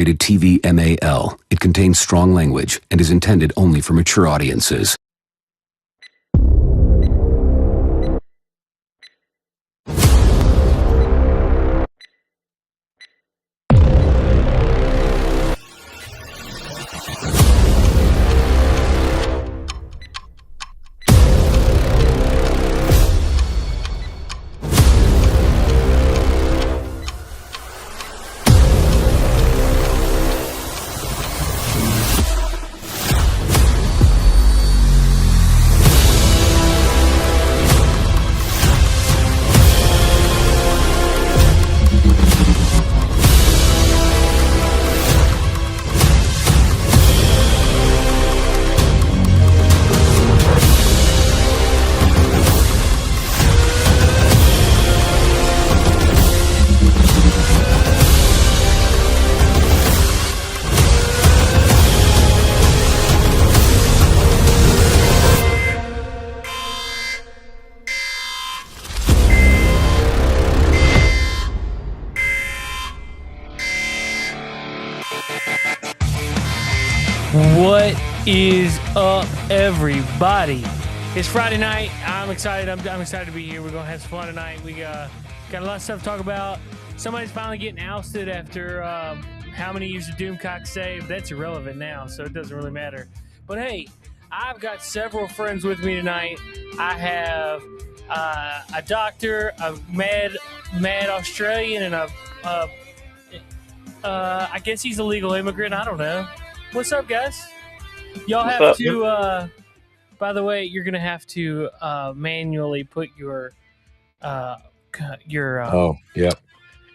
Rated TV MAL. It contains strong language and is intended only for mature audiences. What is up, everybody? It's Friday night. I'm excited. I'm excited to be here. We're gonna have some fun tonight. We got a lot of stuff to talk about. Somebody's finally getting ousted after how many years of Doomcock saved. That's irrelevant now, so it doesn't really matter. But hey, I've got several friends with me tonight. I have a doctor, a mad Australian, and I guess he's a legal immigrant. I don't know. What's up, guys? Y'all have to, by the way, you're going to have to manually put your oh, yep.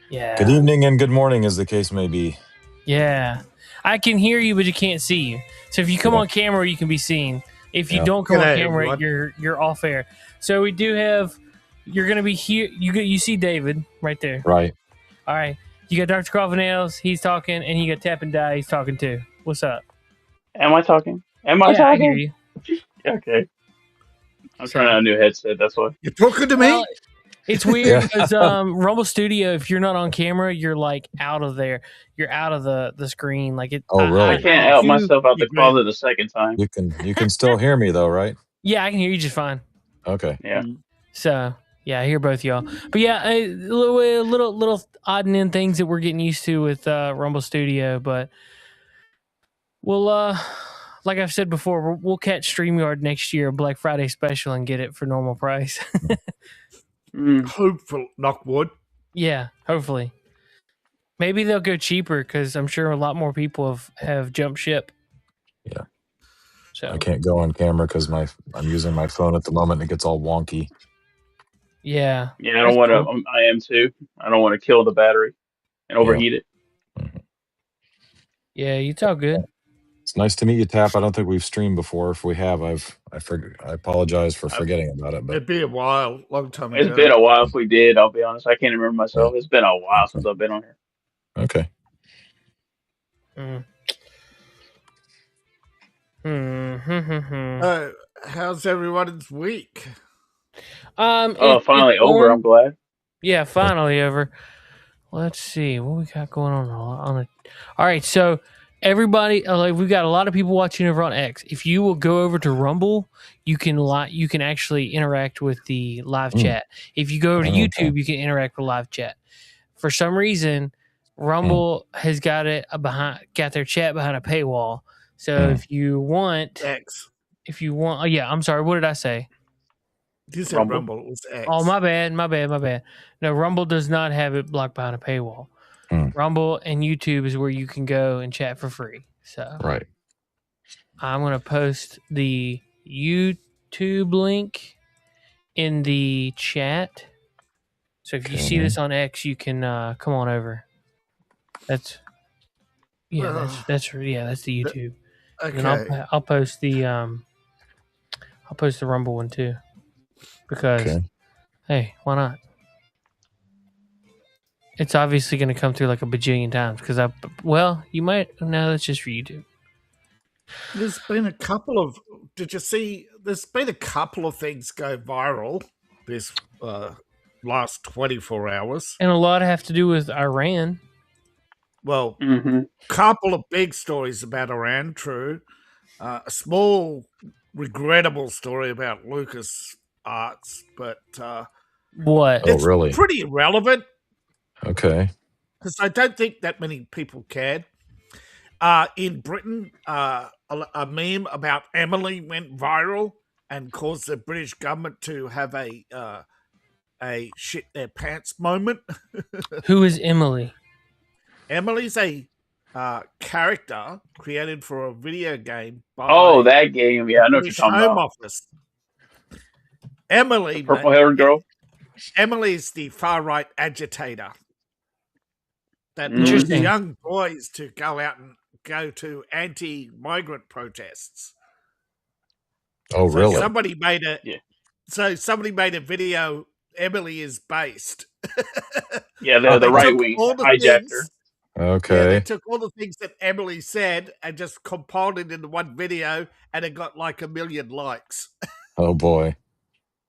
Yeah. Good evening and good morning, as the case may be. Yeah. I can hear you, but you can't see you. So if you come on camera, you can be seen. If you don't come on camera, you're off air. So we do have, you're going to be here. You see David right there. Right. All right. You got Dr. Coffin-Nails, he's talking, and you got Tap and Die, he's talking too. What's up? Am I talking? Am I talking? I hear you. Okay. I'm trying out a new headset, that's why. You're talking to me? It's weird because Rumble Studio, if you're not on camera, you're like out of there. You're out of the screen. Like it. Oh, really? I can't help myself out the closet the second time. You can still hear me though, right? Yeah, I can hear you just fine. Okay. Yeah. So yeah, I hear both y'all. But yeah, a little odd and end things that we're getting used to with Rumble Studio, but we'll like I've said before, we'll catch StreamYard next year, Black Friday special, and get it for normal price. Hopeful, knock wood. Yeah, hopefully. Maybe they'll go cheaper because I'm sure a lot more people have jumped ship. Yeah. So I can't go on camera because I'm using my phone at the moment and it gets all wonky. Yeah. Yeah, I don't want to. I am too. I don't want to kill the battery and overheat it. Mm-hmm. Yeah, it's all good. It's nice to meet you, Tap. I don't think we've streamed before. If we have, I apologize for forgetting about it. But it'd be a while, long time ago. It's been a while if we did. I'll be honest. I can't remember myself. It's been a while since I've been on here. Okay. How's everyone's week? Finally over. I'm glad. Yeah, finally over. Let's see what we got going on. All right, so everybody, we've got a lot of people watching over on X. If you will go over to Rumble, you can actually interact with the live chat. If you go over to YouTube, you can interact with live chat. For some reason, Rumble has got their chat behind a paywall. So if you want X, I'm sorry, what did I say? You said Rumble was X. Oh, my bad. No, Rumble does not have it blocked behind a paywall. Rumble and YouTube is where you can go and chat for free. So right. I'm going to post the YouTube link in the chat. So if you see this on X, you can come on over. That's the YouTube. Okay. And I'll post the Rumble one too. Because hey, why not? It's obviously going to come through like a bajillion times because you might. No, that's just for YouTube. There's been a couple of. Did you see? There's been a couple of things go viral this last 24 hours, and a lot have to do with Iran. Well, Mm-hmm. couple of big stories about Iran, true. A small, regrettable story about Lucas Arts, but What? Oh, it's really? pretty irrelevant Okay. because I don't think that many people cared. In Britain, a meme about Emily went viral and caused the British government to have a shit their pants moment. Who is Emily? Emily's a character created for a video game Oh, by that game. the Yeah, I know what you're British talking Home about. Office. The Emily, purple-haired girl. Emily is the far right agitator that lures Interesting. young boys to go out and go to anti-migrant protests. Oh, So really? somebody made a Yeah. somebody made a video. Emily is based. Yeah, Oh, the They right took wing all the hijacked her. things. Yeah, they Okay. took all the things that Emily said and just compiled it into one video, and it got like 1 million likes. Oh, boy.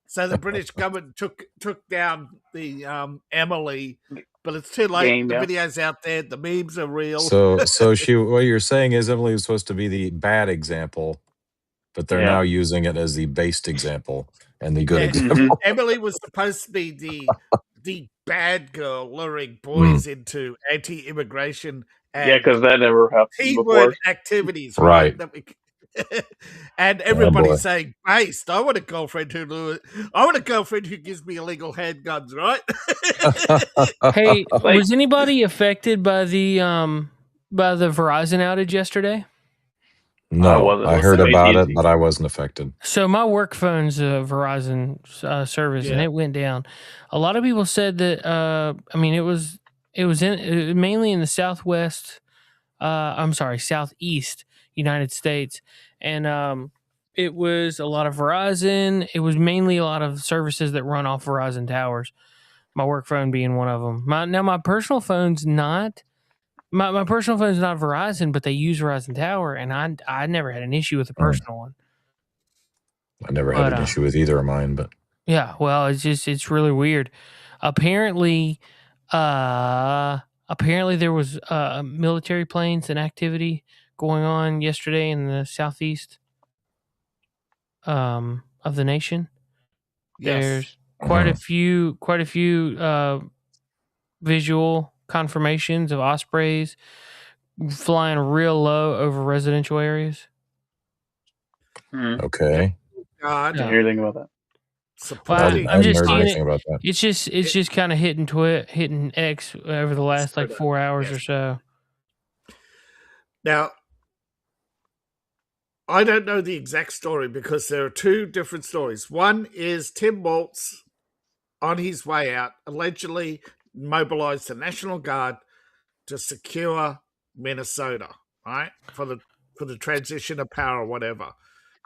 So the British government took down the Emily, but it's too late. Game, The yeah. video's out there. The memes are real. So what you're saying is Emily was supposed to be the bad example, but they're now Yeah. using it as the based example and the good Yeah, example. Mhm. Emily was supposed to be the bad girl luring boys into anti-immigration Yeah, and because that never happened T-word before. activities, Right. That we, and Oh, everybody's boy. saying, "Based, I want a girlfriend who gives me illegal handguns, right?" Hey, Like, was anybody affected by the Verizon outage yesterday? I No, wasn't. I What's heard that? about it, AT&T. but I wasn't affected. So my work phone's a Verizon service, and Yeah. it went down. A lot of people said that. I mean, it was mainly in the southwest. I'm sorry, southeast United States, and it was a lot of Verizon. It was mainly a lot of services that run off Verizon towers. My work phone being one of them. My personal phone's not. My personal phone's not Verizon, but they use Verizon Tower, and I never had an issue with the personal one. I never had But an issue with either of mine, but yeah, well, it's really weird. Apparently, there was military planes and activity going on yesterday in the southeast of the nation. Yes. There's quite a few visual confirmations of ospreys flying real low over residential areas. okay. God, I didn't hear anything about that. I supporting. I'm just hadn't heard seeing anything it. about that. It's just kind of hitting X over the last like 4 hours or so. Now, I don't know the exact story because there are two different stories. One is Tim Waltz on his way out allegedly mobilized the National Guard to secure Minnesota, right? For the transition of power or whatever.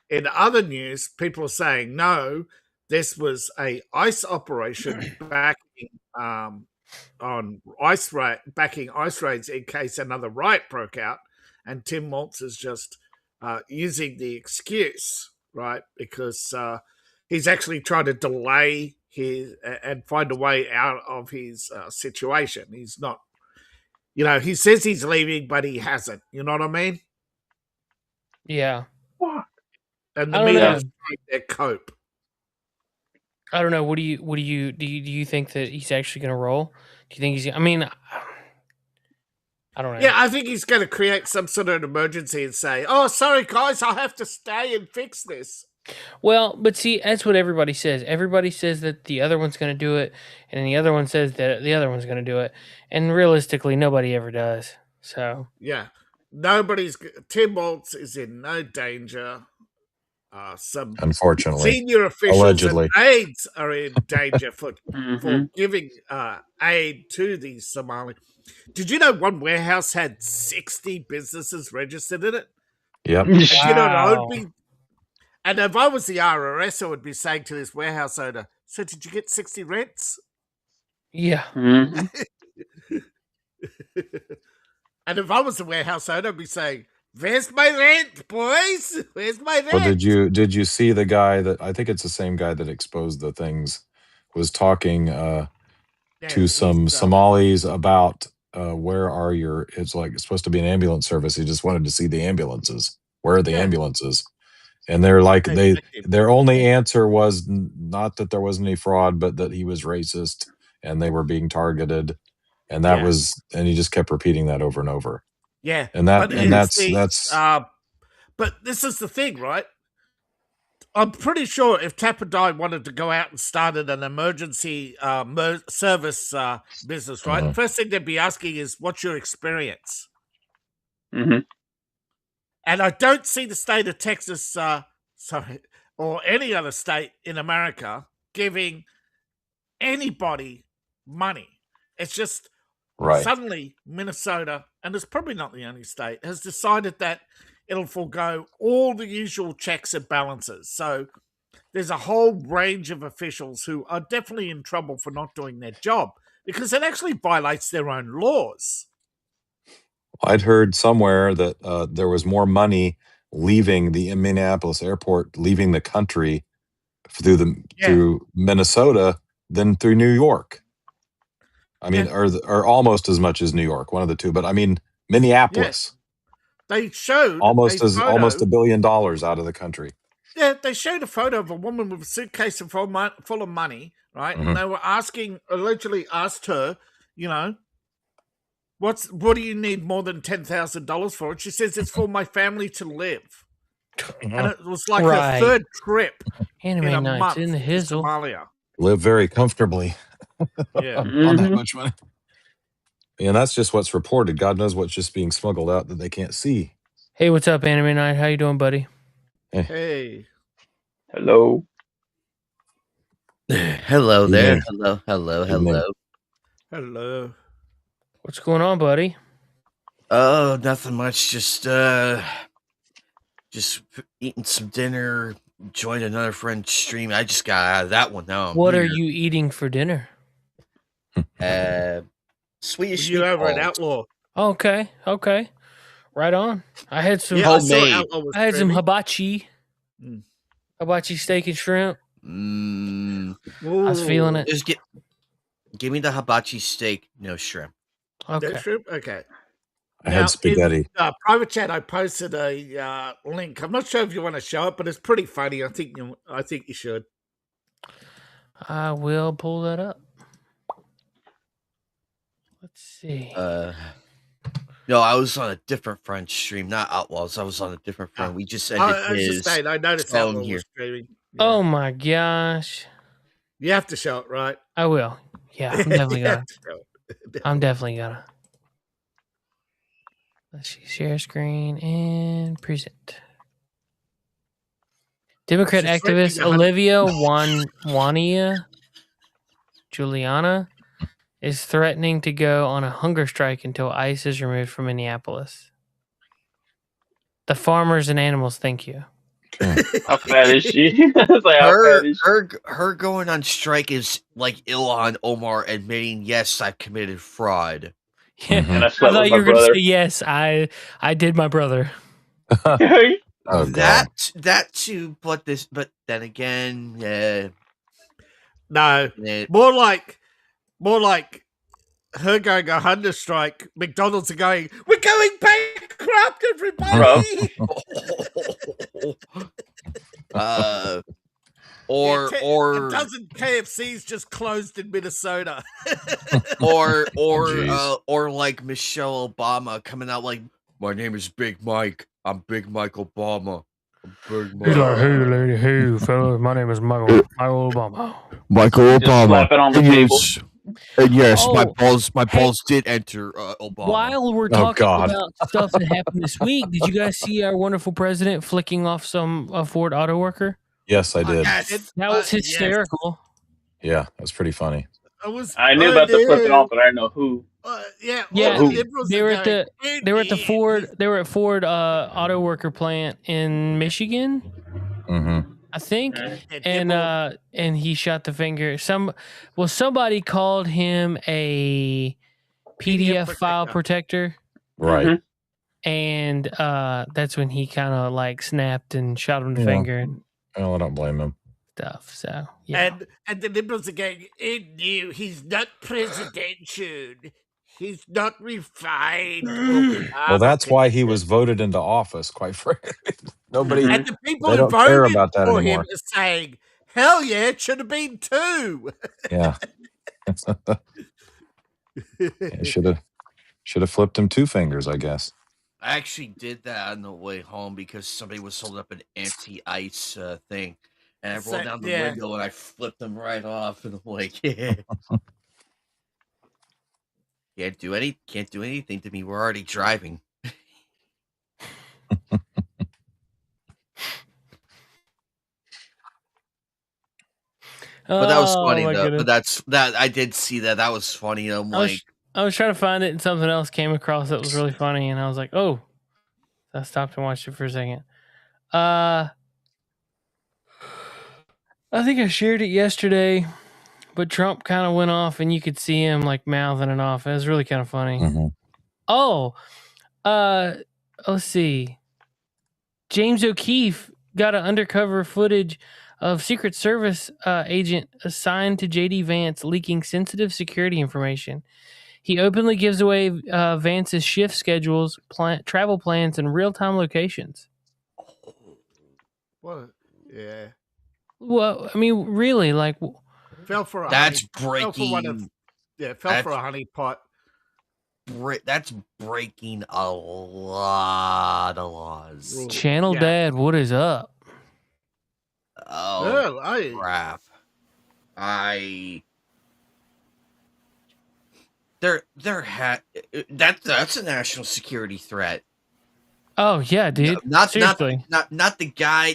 In other news, people are saying no, this was a ICE operation backing ice raids in case another riot broke out, and Tim Waltz is just using the excuse, right? Because he's actually trying to delay his and find a way out of his situation. He's not, he says he's leaving, but he hasn't. You know what I mean? Yeah. And the I don't media know. is trying to cope. I don't know. What do you think that he's actually going to roll? Do you think he's? I mean, I don't know. Yeah, I think he's going to create some sort of emergency and say, "Oh, sorry guys, I'll have to stay and fix this." Well, but see, that's what everybody says. Everybody says that the other one's going to do it, and then the other one says that the other one's going to do it, and realistically, nobody ever does. So Yeah, Tim Waltz is in no danger. Some Unfortunately. senior officials Allegedly. and aides are in danger for Mhm. giving aid to the Somali. Did you know one warehouse had 60 businesses registered in it? Yep. And you know what I Wow. would be? And if I was the RRS, I would be saying to this warehouse owner, "So did you get 60 rents?" Yeah. Mhm. And if I was the warehouse owner, I'd be saying, "Where's my rent, boys? Where's my rent?" Well, did you see the guy that I think it's the same guy that exposed the things was talking Yeah, to he's, some Somalis about where are your? It's like it's supposed to be an ambulance service. He just wanted to see the ambulances. Where are the ambulances? And they're like their only answer was not that there wasn't any fraud, but that he was racist and they were being targeted, and that was, and he just kept repeating that over and over. Yeah, And that's. But this is the thing, right? I'm pretty sure if Tapadai wanted to go out and started an emergency service business, right? The first thing they'd be asking is, "What's your experience?" Mm-hmm. And I don't see the state of Texas, or any other state in America giving anybody money. It's just suddenly Minnesota, and it's probably not the only state, has decided that it'll forego all the usual checks and balances. So there's a whole range of officials who are definitely in trouble for not doing their job because it actually violates their own laws. I'd heard somewhere that there was more money leaving the Minneapolis airport, leaving the country through Minnesota than through New York. I mean, or almost as much as New York, one of the two. But I mean, Minneapolis. They showed almost $1 billion out of the country. Yeah, they showed a photo of a woman with a suitcase full of money, right? And they were allegedly asked her, you know, what do you need more than $10,000 for? And she says, it's for my family to live. And it was like her third trip in a month in the hizzle. Somalia. Live very comfortably. On that much money. And that's just what's reported. God knows what's just being smuggled out that they can't see. Hey, what's up, Anime Night? How you doing, buddy? Hey. Hello. Hello there. Hello. What's going on, buddy? Oh, nothing much. Just eating some dinner. Joined another friend's stream. I just got out of that one. Now I'm What here. are you eating for dinner? Swedish. You over at Outlaw? Okay. Right on. I had some homemade. I had some hibachi. Hibachi steak and shrimp. I was feeling it. Just give me the hibachi steak, no shrimp. Okay. No shrimp? Okay. I had spaghetti. In private chat, I posted a link. I'm not sure if you want to show it, but it's pretty funny. I think you should. I will pull that up. Let's see. No, I was on a different friend's stream, not Outlaws. I was on a different friend. We just ended his I noticed phone Outlaw here. was streaming. Oh my gosh. You have to show it, right? I will. Yeah, I'm definitely gonna. I'm definitely gonna. Let's see. Share screen and present. Democrat activist Olivia Wania Juliana is threatening to go on a hunger strike until ICE is removed from Minneapolis. The farmers and animals thank you. How fat is she? Her going on strike is like Ilhan Omar admitting, yes, I committed fraud. Yeah, And I I thought you were going to say, yes, I did my brother. Oh, that too, but then again, no, more like her going a hunger strike. McDonald's are going, we're going bankrupt, everybody. Or a dozen KFCs just closed in Minnesota. or like Michelle Obama coming out like, my name is Big Mike. I'm Big Mike Obama. He's like, hey, lady, hey, fellas, my name is Michael Obama. Michael Obama. Slap it on the table. And yes, my balls did enter Obama. While we're talking about stuff that happened this week, did you guys see our wonderful president flicking off some Ford auto worker? Yes, I did. That was hysterical. Yeah, that was pretty funny. I knew about the flipping off, but I didn't know who. They were at Ford auto worker plant in Michigan. Mm-hmm. I think, and he shot the finger. Somebody called him a PDF file protector, right? Mm-hmm. And that's when he kind of like snapped and shot him the finger. And well, I don't blame him. Stuff. So yeah, and the liberals are going, he's not presidential. He's not refined. Well, that's why he was voted into office, quite frankly. Nobody, And the people they who don't care voted about that for him anymore. are saying, hell yeah, it should have been 2. Yeah. Should have flipped him 2 fingers, I guess. I actually did that on the way home because somebody was holding up an anti-ice thing, and I rolled down the window and I flipped them right off, and I'm like, yeah. Can't do anything to me. We're already driving. But that was funny though. But that I did see that. That was funny. I'm like, I was trying to find it, and something else came across that was really funny, and I was like, oh. I stopped and watched it for a second. I think I shared it yesterday, but Trump kind of went off, and you could see him like mouthing it off. It was really kind of funny. Mhm. Oh, let's see. James O'Keefe got an undercover footage of Secret Service agent assigned to J.D. Vance leaking sensitive security information. He openly gives away Vance's shift schedules, travel plans, and real-time locations. What? Yeah. Well, I mean, really, like... Fell for a that's honey, breaking... fell for a honeypot. That's breaking a lot of laws. Channel Dad, what is up? Oh, crap. That's a national security threat. Oh yeah, dude. Seriously. Not the guy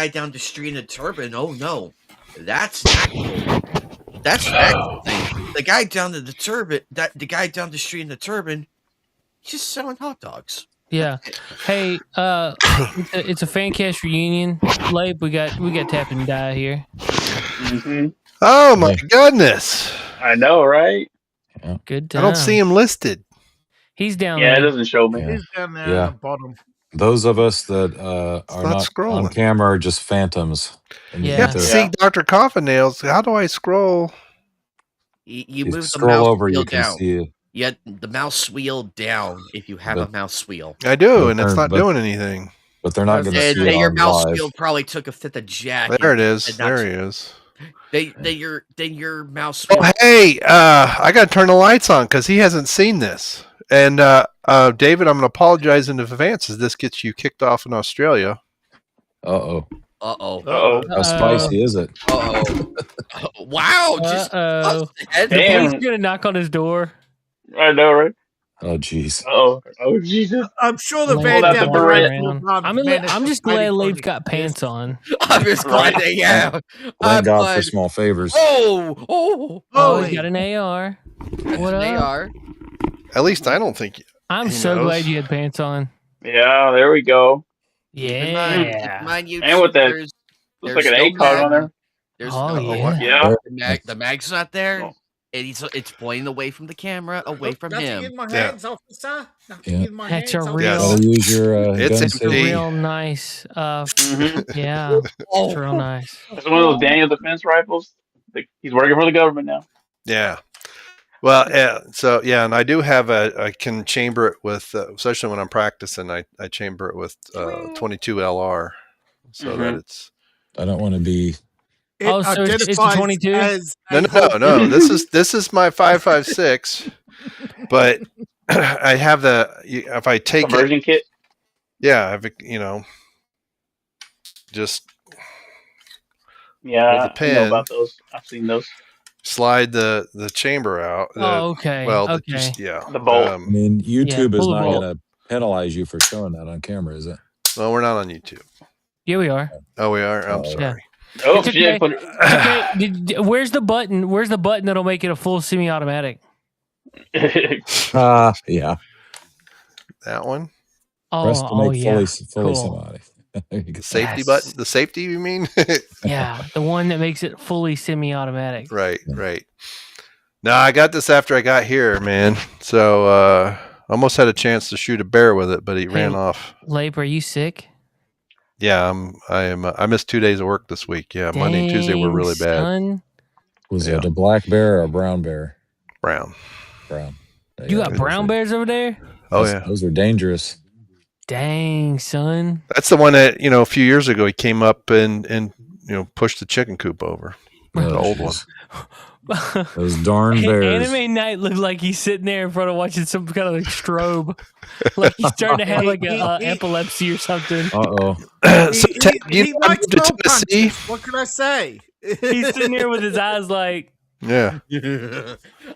down the street in a turban. Oh no. That's actual. That's an actual thing. The guy down the street in the turban, he's just selling hot dogs. Yeah. Hey, it's a fan cast reunion. Labe, we got Tap and Die here. Mm-hmm. Oh my goodness! I know, right? Yeah. Good time. I don't see him listed. He's down there. there. Yeah, it doesn't show me. Yeah. He's down there at the bottom. Those of us that are not scrolling on camera are just phantoms. And Yeah. You have to see Dr. Coffin Nails. How do I scroll? You move the scroll mouse over, wheel you can down. see it. Yeah, the mouse wheel down if you have a mouse wheel. I do, and it's not doing anything. But they're not going to see it your on mouse live. wheel probably took a fifth of Jack. There it is. There he is. Then your mouse Oh, wheel. hey, I got to turn the lights on because he hasn't seen this. And David, I'm going to apologize in advance as this gets you kicked off in Australia. Uh-oh. Uh-oh. How spicy is it? Uh-oh. Wow. Uh-oh. The police going to knock on his door. I know, right? Oh, jeez. Oh, Jesus. I'm sure the van down the road. I'm just glad Labe's got pants on. I'm just glad they have. Thank God for small favors. Oh, he's got an AR. What up? AR. At least I don't think I'm so glad you had pants on. Yeah, there we go. Yeah. Mind you, and with that, looks like an ACOG on there. There's the mag's not there. Oh. And it's pointing away from the camera, away from him. In my hands, officer. In my That's hands, a real. Gotta use your it's gun real nice. Yeah, it's real nice. It's one of those Daniel Defense rifles. He's working for the government now. Yeah. Well, yeah, and I do have I can chamber it with, especially when I'm practicing, I chamber it with 22 LR, so that it's. I don't want to be. So it's a 22. No. This is my 5.56, but I have if I take conversion kit. Yeah, just. Yeah, I know about those. I've seen those. Slide the chamber out. Okay. Well, okay. The bolt. I mean, YouTube is not going to penalize you for showing that on camera, is it? Well, we're not on YouTube. Yeah, we are. Oh, we are. I'm sorry. Yeah. Oh, okay. Okay. Where's the button? Where's the button that'll make it a full semi-automatic? Yeah. That one. Press to make fully cool. semi-automatic. Safety button. The safety, you mean? Yeah, the one that makes it fully semi-automatic. Right. No, I got this after I got here, man. So almost had a chance to shoot a bear with it, but he ran off. Lape, are you sick? Yeah, I am. I missed 2 days of work this week. Yeah, Monday and Tuesday were really bad. Son. Was it a black bear or a brown bear? Brown. There You got brown bears over there? Oh yeah, those are dangerous. Dang, son. that's the one that a few years ago he came up and pushed the chicken coop over. The old one. Those darn bears. Anime Night looked like he's sitting there in front of watching some kind of like strobe, like he's starting to have like epilepsy or something. Uh-oh. He likes ball punches. What can I say? He's sitting there with his eyes like, Yeah.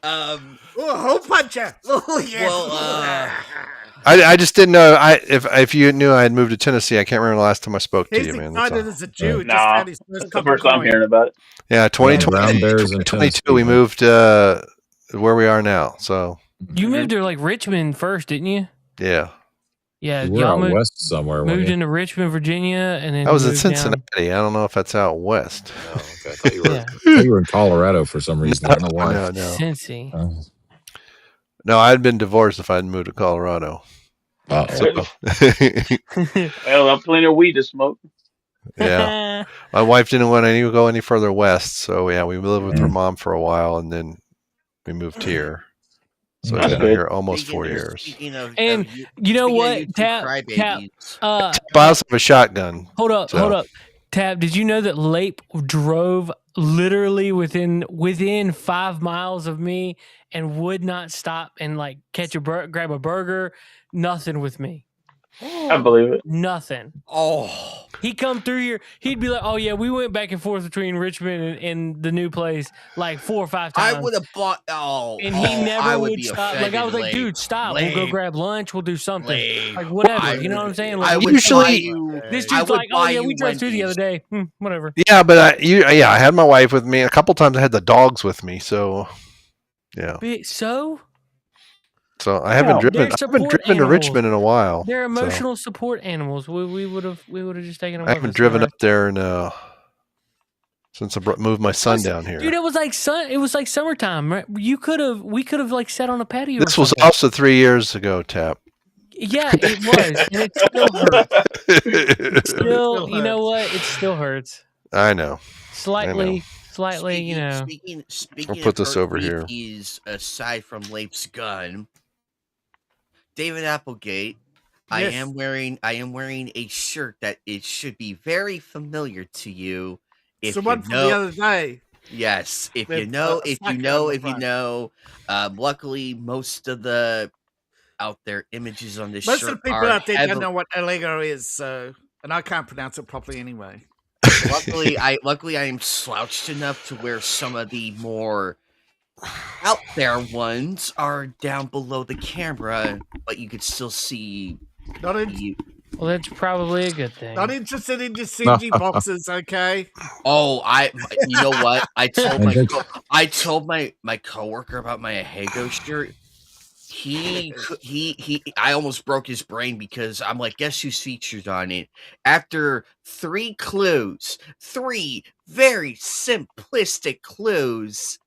Hole puncher. Oh yeah. Well, I just didn't know. If you knew I had moved to Tennessee, I can't remember the last time I spoke to he's you, man. That's excited all. as a Jew. Nah, that's the first time hearing about it. Yeah, Brown 2020, bears in 2022, we moved where we are now. So you moved to like Richmond first, didn't you? yeah, Yeah, We're y'all out moved, west somewhere. moved into Richmond, Virginia, and then I was in moved down. Cincinnati. I don't know if that's out west. Oh, okay. I thought you were in Colorado for some reason. I don't know why. No. Cincy. No, I'd been divorced if I'd moved to Colorado. Uh-oh. Well, I've plenty of weed to smoke. Yeah, my wife didn't want to go any further west, so yeah, we lived with her mom for a while, and then we moved here. So I've been here almost 4 years. And you know what, Tap? Crybabies. I also have a shotgun. Hold up. Tab, did you know that Lape drove literally within 5 miles of me and would not stop and like grab a burger? Nothing with me. I believe it. Nothing. Oh, He'd come through here. He'd be like, "Oh yeah, we went back and forth between Richmond and the new place like 4 or 5 times." I would have bought. Oh, and he never I would be stop. Like I was like, offended, "Dude, stop! Lame. We'll go grab lunch. We'll do something. Lame. Like whatever." I You know would- what I'm saying? I Like would Usually- buy you. this I dude's would like, "Oh buy yeah, you we drove through the other Wendy's. day. Whatever." Yeah, but I had my wife with me. A couple times I had the dogs with me, so yeah. So I haven't they're driven. I haven't support driven to animals. Richmond in a while. they're so emotional support animals. We would have just taken them. I haven't driven up there since I moved my son down here. Dude, it was like summertime. Right? We could have like sat on a patio. This was also 3 years ago, Tap. Yeah, it was, and it still hurts. Still, you know what? It still hurts. I know. Slightly, Speaking, you know. Speaking I'll put this of over here. He's aside from Lape's gun. David Applegate, Yes. I am wearing a shirt that it should be very familiar to you. If the you one from know, the other day. yes, if With, you know, a if snack you know, on the if you front. know. Luckily, most of the out there images on this Most shirt of the people are out there don't heavily- know what Allegro is, so and I can't pronounce it properly anyway. luckily I am slouched enough to where some of the more out there ones are down below the camera, but you could still see Not, you. Well, that's probably a good thing. not interested in your CG boxes, okay? Oh, you know what? I told And my coworker about my Ahego shirt. I almost broke his brain because I'm like, guess who's featured on it? After 3 clues, 3 very simplistic clues,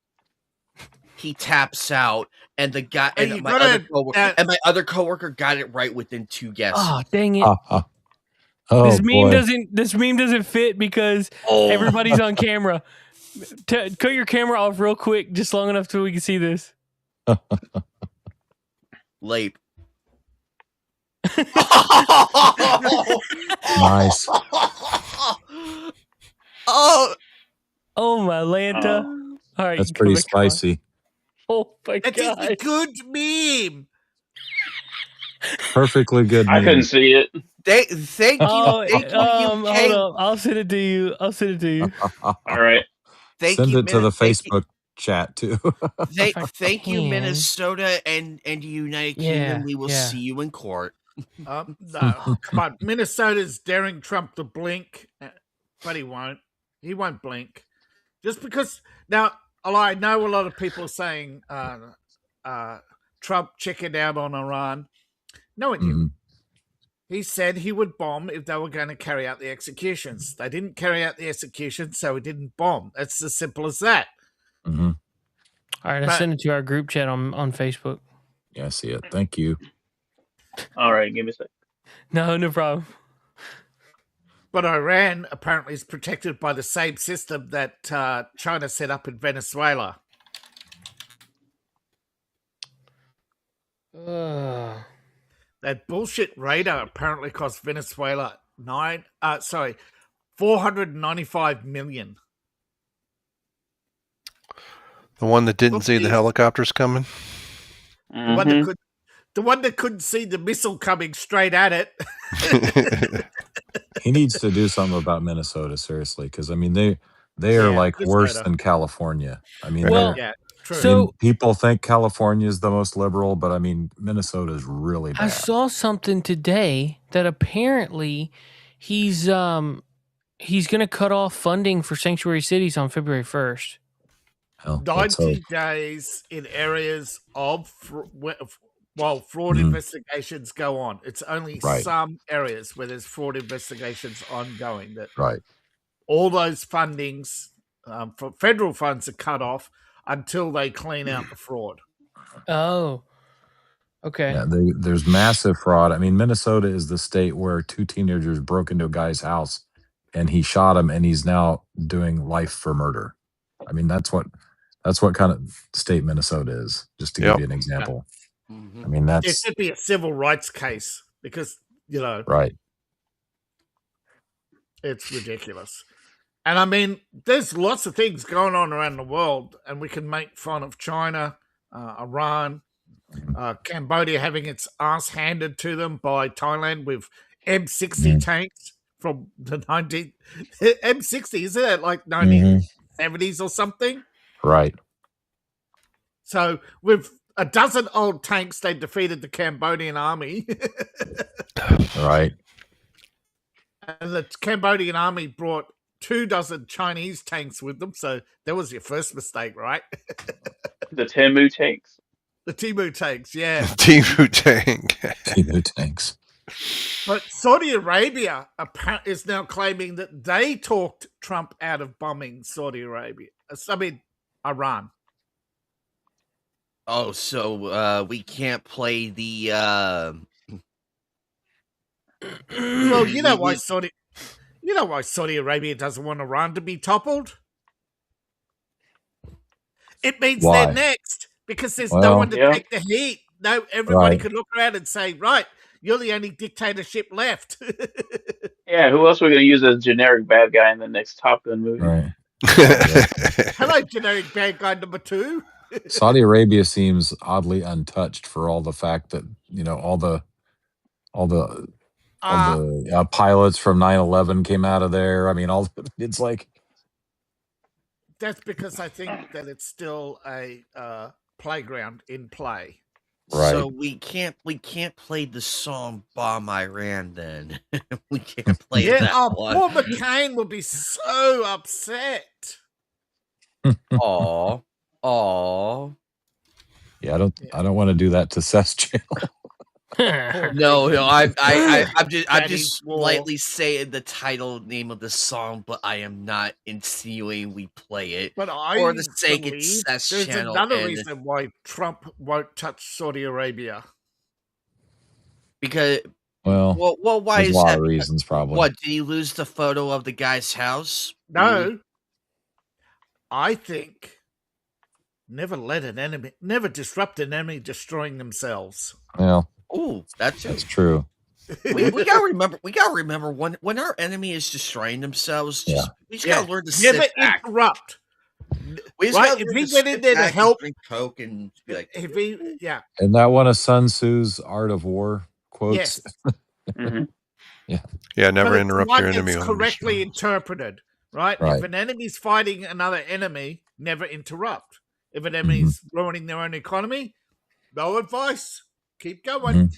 he taps out, and the guy Hey, you and my gotta, other coworker got it right within 2 guesses. Oh, dang it! Oh, this meme boy. doesn't fit because everybody's on camera. Cut your camera off real quick, just long enough till we can see this. Lape. Nice. Oh, Oh my Lanta! All right, That's you pretty come back on. spicy. Oh my it is a god! good meme. Perfectly good. I meme. couldn't see it. thank you. Oh, Thank you, hold UK. up! I'll send it to you. All right. Thank Send you, it to the thank you- Facebook chat too. Thank you, can. Minnesota and United Kingdom. We will see you in court. No, come on. Minnesota's daring Trump to blink, but he won't. He won't blink. Just because now, I know a lot of people saying Trump chickened out on Iran. No, it didn't. He said he would bomb if they were going to carry out the executions. They didn't carry out the executions, so he didn't bomb. That's as simple as that. Mm-hmm. All right, I sent it to our group chat on Facebook. Yeah, I see it. Thank you. All right. Give me a sec. No problem. But Iran apparently is protected by the same system that China set up in Venezuela. Ugh. That bullshit radar apparently cost Venezuela 495 million. The one that didn't see the helicopters coming. The one that couldn't see the missile coming straight at it. He needs to do something about Minnesota, seriously, because I mean they are like worse than California. I mean, Well, true. I mean, people think California is the most liberal, but I mean Minnesota is really bad. I saw something today that apparently he's going to cut off funding for sanctuary cities on February 1st. 90 days in areas of fraud investigations go on. It's only some areas where there's fraud investigations ongoing. That all those fundings for federal funds are cut off until they clean out the fraud. Oh, okay. Yeah, there's massive fraud. I mean, Minnesota is the state where 2 teenagers broke into a guy's house and he shot him, and he's now doing life for murder. I mean, that's what kind of state Minnesota is, just to give you an example. I mean, it should be a civil rights case because, it's ridiculous. And I mean, there's lots of things going on around the world, and we can make fun of China, Iran, Cambodia having its ass handed to them by Thailand with M60 tanks from the M60, isn't it like 1970s or something? Right. So with a dozen old tanks, they defeated the Cambodian army. Right. And the Cambodian army brought 24 Chinese tanks with them. So that was your first mistake, right? The Temu tanks. The Temu tanks, yeah. Temu tank. Temu tanks. But Saudi Arabia is now claiming that they talked Trump out of bombing Saudi Arabia. I mean, Iran. Oh, so we can't play the. Well, you know why Saudi Arabia doesn't want Iran to be toppled? It means they're next because there's no one to take the heat. No, everybody can look around and say, right, you're the only dictatorship left. Yeah, who else are we going to use as generic bad guy in the next Top Gun movie? Right. Hello, generic bad guy number 2. Saudi Arabia seems oddly untouched for all the fact that, you know, all the pilots from 9/11 came out of there. I mean, it's like. That's because I think that it's still a playground in play. Right. So we can't play the song "Bomb Iran." Then we can't play that one. Poor McCain will be so upset. Aw. Yeah, I don't want to do that to Seth's channel. No, I'm just lightly saying the title name of the song, but I am not insinuating we play it. But for the sake of Seth's there's channel. Another reason why Trump won't touch Saudi Arabia. Because why is a lot that? of reasons, probably. What, did he lose the photo of the guy's house? No, I think never disrupt an enemy destroying themselves. Yeah. Oh, that's true. We gotta remember when our enemy is destroying themselves. We just gotta learn to never sit back. interrupt. If he went in there to help, drink Coke and be like, And that one of Sun Tzu's Art of War quotes. Yes. Never interrupt your enemy. It's correctly interpreted, right? If an enemy's fighting another enemy, never interrupt. If an enemy's ruining their own economy, no advice. Keep going.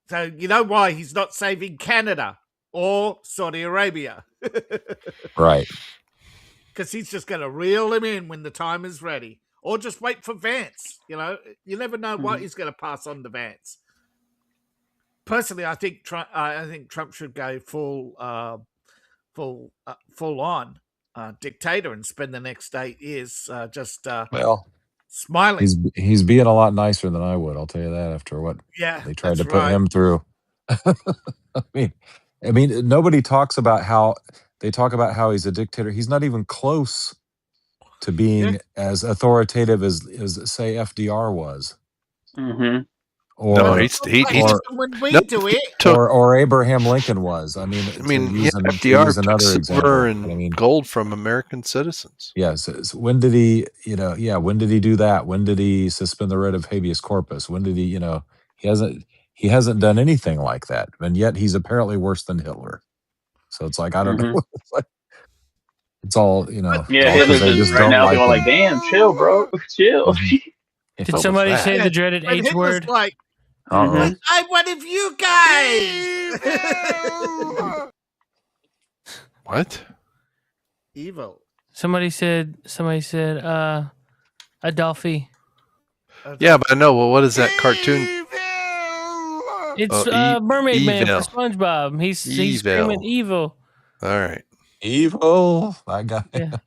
So you know why he's not saving Canada or Saudi Arabia. Right. Because he's just going to reel them in when the time is ready. Or just wait for Vance. You know, you never know what he's going to pass on to Vance. Personally, I think Trump should go full on dictator and spend the next 8 years smiling. He's being a lot nicer than I would. I'll tell you that after what they tried to put him through. I mean, nobody talks about how he's a dictator. He's not even close to being as authoritative as say FDR was, Mm-hmm. or No, When we no, do it, or Abraham Lincoln was. I mean, to use FDR took another example. silver But I and mean, gold from American citizens. yes. When did he? When did he do that? When did he suspend the writ of habeas corpus? When did he? He hasn't done anything like that, and yet he's apparently worse than Hitler. So it's like I don't know. It's all Yeah, because Hitler's they just just right don't now like going him. like, "Damn, chill, bro, chill." Did somebody say the dreaded but H Hitler's word? like, Uh-oh. I'm one of you guys. What? Evil. Somebody said, Adolphe. Yeah, but I know. Well, what is that cartoon? It's Oh, Mermaid Man evil. for SpongeBob. He's screaming evil. All right. Evil. That guy. Yeah.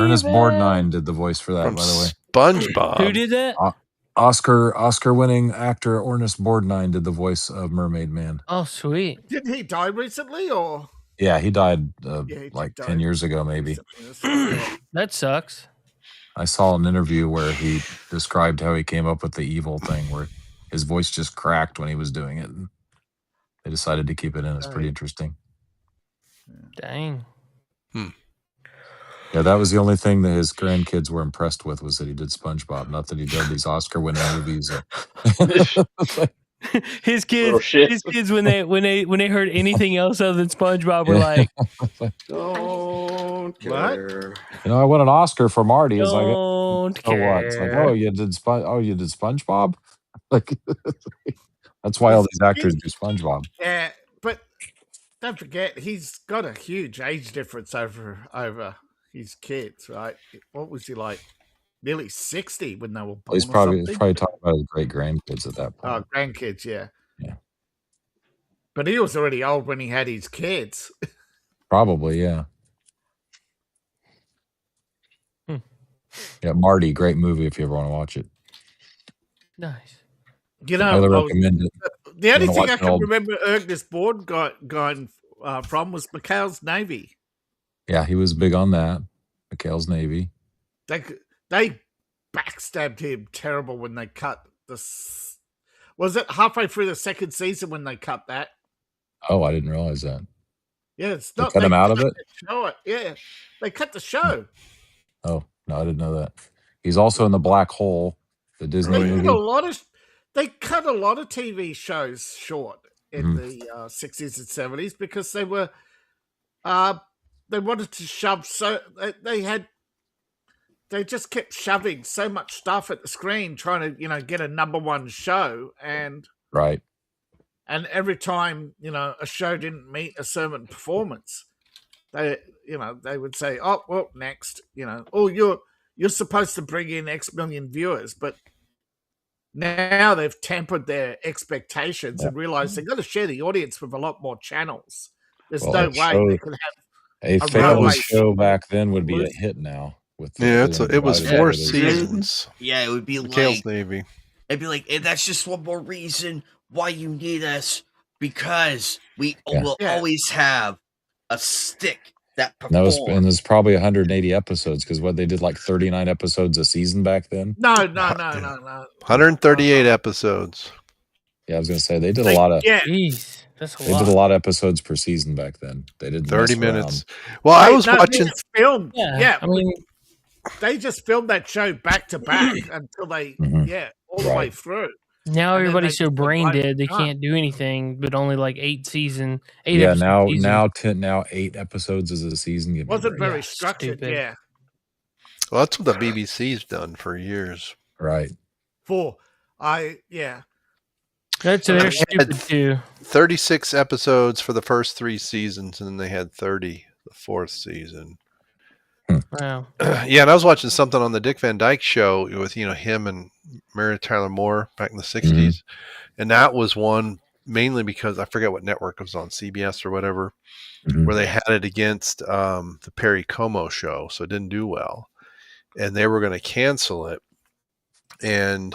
Ernest Evil. Borgnine did the voice for that, From by the way. SpongeBob. Who did that? Oscar-winning actor Ernest Borgnine did the voice of Mermaid Man. Oh, sweet. Didn't he die recently, or? Yeah, he died He like died 10 years ago, maybe. That sucks. I saw an interview where he described how he came up with the evil thing, where his voice just cracked when he was doing it. And they decided to keep it in. It's pretty interesting. Dang. Yeah, that was the only thing that his grandkids were impressed with, was that he did SpongeBob, not that he did these Oscar-winning movies. His kids, when they heard anything else other than SpongeBob, were like, "Don't care." I won an Oscar for Marty. It's like, don't so care. what? It's like, you did SpongeBob? Like, that's why all these actors do SpongeBob. Yeah, but don't forget, he's got a huge age difference over his kids, right? What was he like? Nearly 60 when they were born. He's probably talking about his great grandkids at that point. Oh, grandkids, yeah. Yeah. But he was already old when he had his kids. Probably, yeah. Yeah, Marty, great movie if you ever want to watch it. Nice. You know, I highly recommend it. The only thing I can remember Ernest Bourne going from was McHale's Navy. Yeah, he was big on that. McHale's Navy. They backstabbed him terrible when they cut this. Was it halfway through the second season when they cut that? Oh, I didn't realize that. Yeah, it's They not. cut him out of it? Yeah, they cut the show. Oh, no, I didn't know that. He's also in The Black Hole, the Disney movie. They cut a lot of TV shows short in the 60s and 70s because they were they wanted to shove they just kept shoving so much stuff at the screen trying to get a number one show, and right, and every time a show didn't meet a certain performance, they would say, oh well, next, oh you're supposed to bring in X million viewers, but now they've tempered their expectations and realized they've got to share the audience with a lot more channels. There's no way they could have a famous show back then would be a hit now. It was 4 seasons. Yeah, it would be McHale's Navy. It'd be like, that's just one more reason why you need us, because we will always have a stick that performs. And there's probably 180 episodes, because they did like 39 episodes a season back then. No. 138 episodes. Yeah, I was gonna say they did a lot of. Yeah, jeez, that's a lot. They did a lot of episodes per season back then. They did 30 minutes. Well, I was watching. Filmed. Yeah, I mean, they just filmed that show back to back until they all the way through. Now everybody's so brain dead they can't do anything, but only like 8 seasons. Now 8 episodes is a season. Wasn't very structured. Stupid. Yeah. Well, that's what the BBC's done for years. Right. That's they're stupid too. 36 episodes for the first 3 seasons, and then they had 30 the 4th season. Wow. Yeah, and I was watching something on the Dick Van Dyke Show with him and Mary Tyler Moore back in the 60s, and that was one mainly because I forget what network it was on, CBS or whatever, where they had it against the Perry Como show, so it didn't do well, and they were going to cancel it, and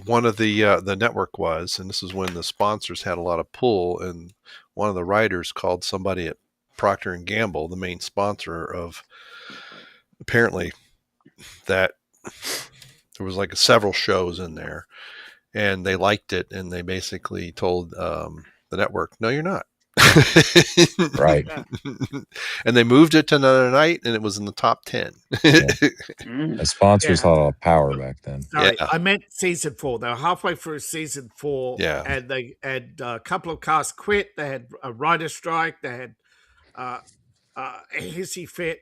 one of the network was, and this is when the sponsors had a lot of pull, and one of the writers called somebody at Procter & Gamble, the main sponsor of apparently that there was like several shows in there, and they liked it, and they basically told the network, "No, you're not." Right. And they moved it to another night, and it was in the top 10. Mm. The sponsors had a lot of power back then. Sorry, Yeah. I meant season 4. They were halfway through season 4, Yeah. and they had a couple of casts quit. They had a writer strike. They had a hissy fit,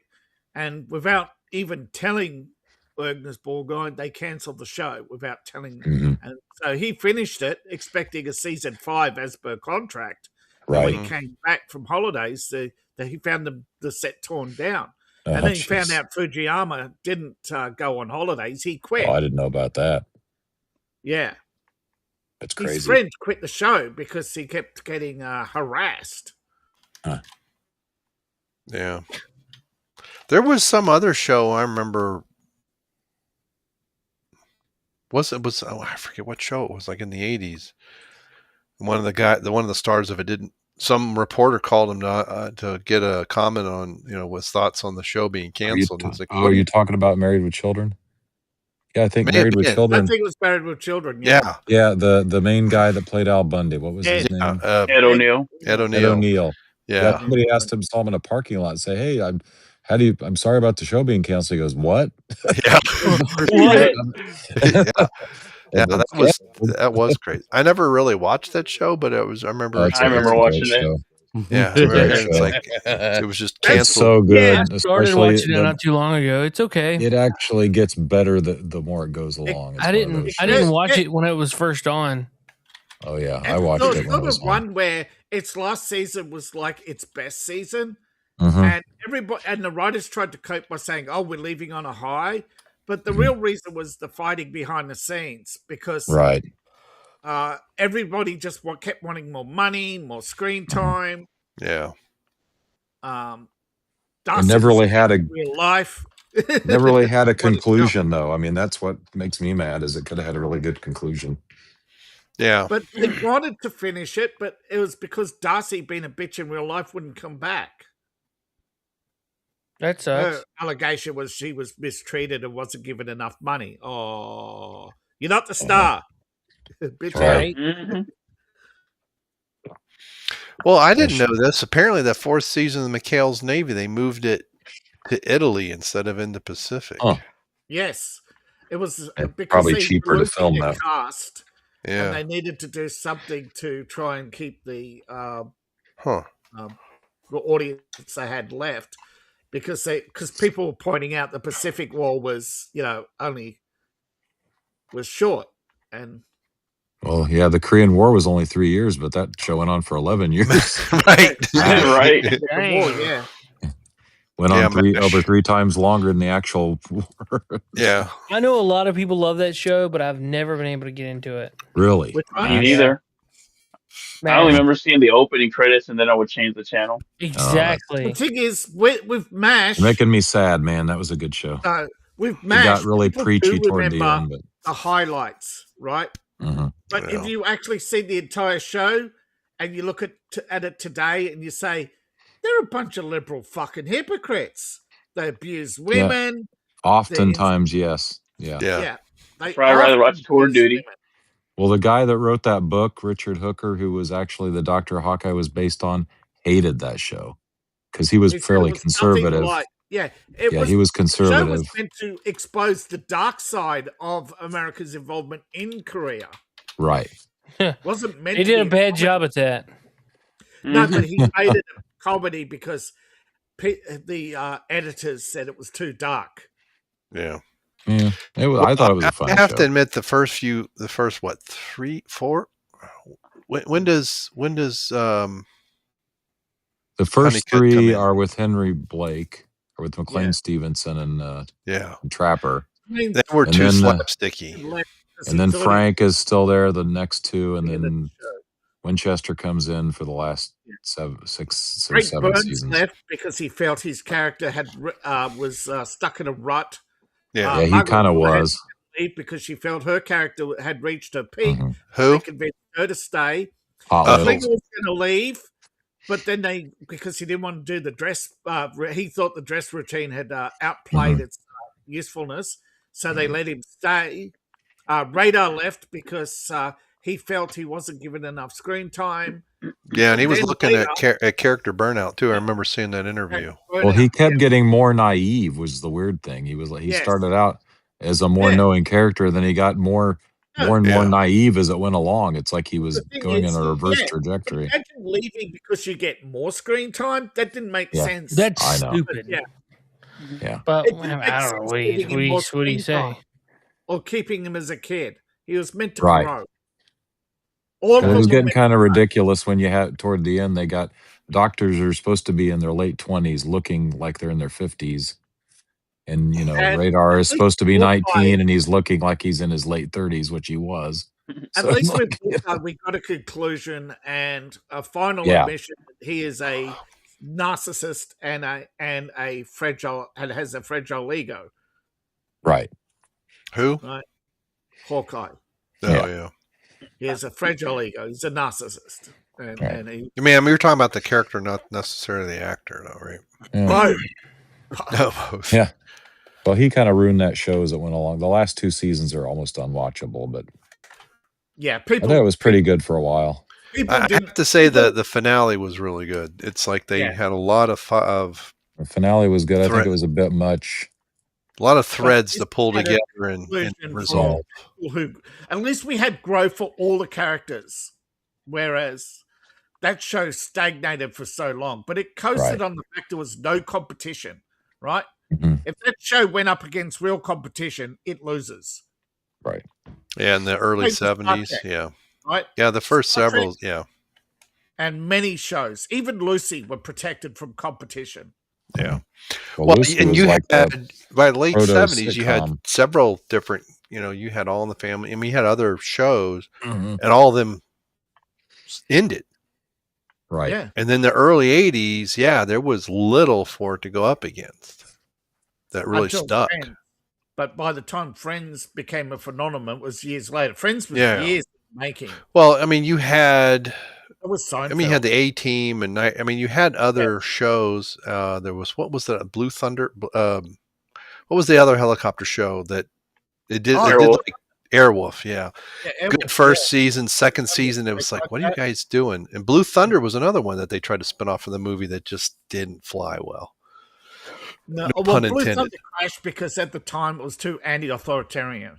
and without even telling Agnes Borgine, they cancelled the show without telling them. Mhm. And so he finished it, expecting a season 5 as per contract. And Right. when he came back from holidays, he found the set torn down. Oh, And then he found jeez. out Fujiyama didn't go on holidays. He quit. Oh, I didn't know about that. Yeah. That's His crazy. friend quit the show because he kept getting harassed. Yeah. There was some other show I remember. I forget what show it was, like in the 80s. One of the stars of it didn't. Some reporter called him to get a comment on, his thoughts on the show being canceled. He was like, are you talking about Married with Children? Yeah, I think May have Married with been. I Children. think it was Married with Children. Yeah. Yeah, the main guy that played Al Bundy. What was his name? Ed O'Neill. Ed Ed O'Neill. O'Neill. Yeah. Somebody asked him, saw him in a parking lot, and say, "Hey, I'm sorry about the show being canceled." He goes, "What?" Yeah. What? Yeah, that was crazy. I never really watched that show, but I remember. Oh, it's I remember a great watching it. show. Yeah, It's a great it's show. like it was just It's canceled. so good. I started especially watching it not too long ago. It's okay. it actually gets better the more it goes along. It's I one of didn't those shows. watch it when it was first on. Oh yeah, And I watched so it it's when it sort was of on. one where its last season was like its best season. Mhm. And everybody and the writers tried to cope by saying, "Oh, we're leaving on a high," but the real reason was the fighting behind the scenes because Right. everybody just kept wanting more money, more screen time. Yeah. Darcy never was really had a- in real life. Never really had a What it's conclusion, though. I mean, that's what makes me mad. Is it could have had a really good conclusion. Yeah. But they wanted to finish it, but it was because Darcy, being a bitch in real life, wouldn't come back. That sucks. Her allegation was she was mistreated and wasn't given enough money. Oh, you're not the star. Bitch. Right. Mhm. Well, I didn't know this. Apparently, the 4th season of McHale's Navy, they moved it to Italy instead of in the Pacific. Oh. Yes. It was because Probably they cheaper were to losing film their that. cast, Yeah. and they needed to do something to try and keep the Huh. audience they had left, because people were pointing out the Pacific War was was short, and Well, yeah, the Korean War was only 3 years, but that show went on for 11 years. Right. Right. the war, Dang. yeah. Went Yeah, on over 3 times longer than the actual war. Yeah. I know a lot of people love that show, but I've never been able to get into it. Really? Which one? Me Nice. neither. I Man, only remember seeing the opening credits, and then I would change the channel. exactly. The thing is, with MASH, You're making me sad, man. That was a good show. with It MASH, got really people preachy do toward the remember end, but the highlights, right? mhm. But Yeah. if you actually see the entire show and you look at it today and you say, they're a bunch of liberal fucking hypocrites. They abuse women. Oftentimes, yes. Yeah. Yeah. That's why I'd rather watch often Tour abuse Duty. women. Well, the guy that wrote that book, Richard Hooker, who was actually the Dr. Hawkeye was based on, hated that show because he was He said it fairly was nothing conservative. like- Yeah, he was The show conservative. was meant to expose the dark side of America's involvement in Korea. Right. Wasn't meant They to did a be bad comedy. job at that. No, Mhm. but he made it a comedy because the editors said it was too dark. Yeah. Yeah. I thought it was a fun I have show. to admit, the first 3, 4. When does The first Honeycutt come 3 in? are with Henry Blake, or with McLean Yeah. Stevenson yeah, and Trapper. I mean, they were And too then, slapsticky. And then Frank is still there, the next 2, and Yeah, then that's true. Winchester comes in for the last 7 Frank seven Burns seasons. left because he felt his character was stuck in a rut. Yeah. Yeah, he Margaret kind of Fuller had was. to leave because she felt her character had reached her peak. Mhm. Who? They convinced her to stay. Hot Oh. Lips. Klinger was going to leave, But then because he didn't want to do the dress, he thought the dress routine had outplayed its usefulness, so they let him stay. Radar left because he felt he wasn't given enough screen time. Yeah, and he was Then looking at later- character burnout too. I remember seeing that interview. Well, he kept getting more naive, was the weird thing. He was like, he Yes. started out as a more knowing character, then he got more and more naive as it went along. It's like he was going in a reverse trajectory. Imagine leaving because you get more screen time. That didn't make sense. That's I know. stupid. Yeah. But It didn't I make don't know. sense What giving him do more you screen say? time. Or keeping him as a kid. He was meant to Right. grow. All of And it them was were getting meant kind of to grow. ridiculous when you had toward the end. They got doctors who are supposed to be in their late 20s, looking like they're in their 50s, and And Radar at is least supposed to be Hawkeye- 19, and he's looking like he's in his late 30s, which he was. At So it's least with like, Hawkeye, we got a conclusion and a final Yeah. admission. He is a narcissist and a fragile and has a fragile ego. right. Who? Right, Hawkeye. Oh yeah. He has a fragile ego. He's a narcissist, and Right. and he I mean, you're talking about the character, not necessarily the actor, though, right? Yeah. both. No, both. Yeah. Well, he kind of ruined that show as it went along. The last 2 seasons are almost unwatchable, but Yeah, I people. thought it was pretty good for a while. People I didn't have to say the finale was really good. It's like they had a lot of The finale was good. I think Threat. it was a bit much. a lot of threads But to pull it's had a together and conclusion for resolve. people who, at least we had growth for all the characters, whereas that show stagnated for so long. But it coasted Right. on the fact there was no competition, right? Mhm. If that show went up against real competition, it loses, Right. Yeah, in the early Like Star 70s. Trek. Yeah. right? Yeah, the first Star Trek. several. Yeah. And many shows, even Lucy, were protected from competition. Yeah. Well, Lucy and was you like had, the by the late proto 70s, you had sitcom. several different, you had All in the Family. I mean, you had other shows, Mhm. and all of them ended. Right. Yeah. And then the early 80s, there was little for it to go up against that really Until stuck. Friends. But by the time Friends became a phenomenon, it was years later. Friends was Yeah. years in the making. Well, I mean, you had, It was Seinfeld. you had the A-Team, and you had other shows. There was, what was that, Blue Thunder? What was the other helicopter show that it did? It did Airwolf. like Airwolf, yeah. Yeah, Good first season, second season, it was like, what are you guys doing? And Blue Thunder was another one that they tried to spin off of the movie that just didn't fly well. No, No well, pun Blue intended. Thunder crashed because at the time it was too anti-authoritarian.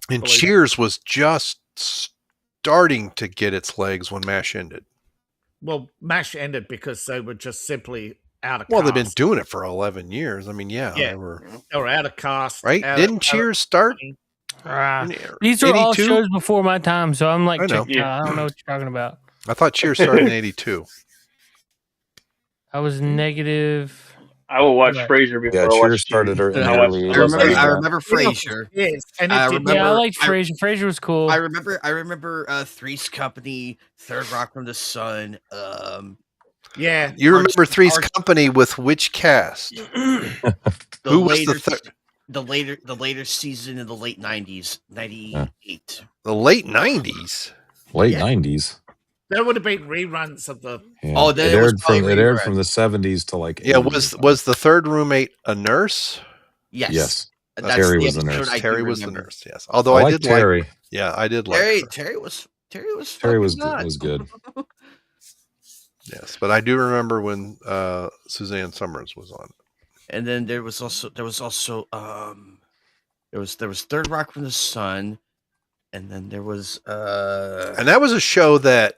And Believe it. Cheers was just starting to get its legs when MASH ended. Well, MASH ended because they were just simply out of Well, cast. they've been doing it for 11 years. I mean, Yeah. they were They were out of cast. right. out Didn't of- Cheers start? These are all 82? shows before my time, so I'm like, I know. checked out. I don't know what you're talking about. I thought Cheers started in 82. I was negative. I will watch Right. Frasier before Yeah, I watch Cheers started Cheers. in the I watched- early I 80s. love I Frasier. remember Frasier. Yes, and I it did remember- Yeah, I liked I- Frasier. Frasier was cool. I remember Three's Company, Third Rock from the Sun. Yeah, You remember Three's Arch- Company with which cast? Who was the third? the later season in the late 90s, 98. The late 90s. Late Yeah. 90s. there would have been reruns of the. Yeah. Oh, then it it was aired probably from it aired rerun. from the 70s to like Yeah, 80s. was the third roommate a nurse? Yes. Yes. That's Terry the was the episode nurse. I do Terry was the remember. nurse. Yes, although I, I like did Terry. like. Yeah, I did like Terry her. Terry was Terry was fucking nuts. good. Yes, but I do remember when Suzanne Summers was on. And then there was also there was Third Rock from the Sun, and then there was And that was a show that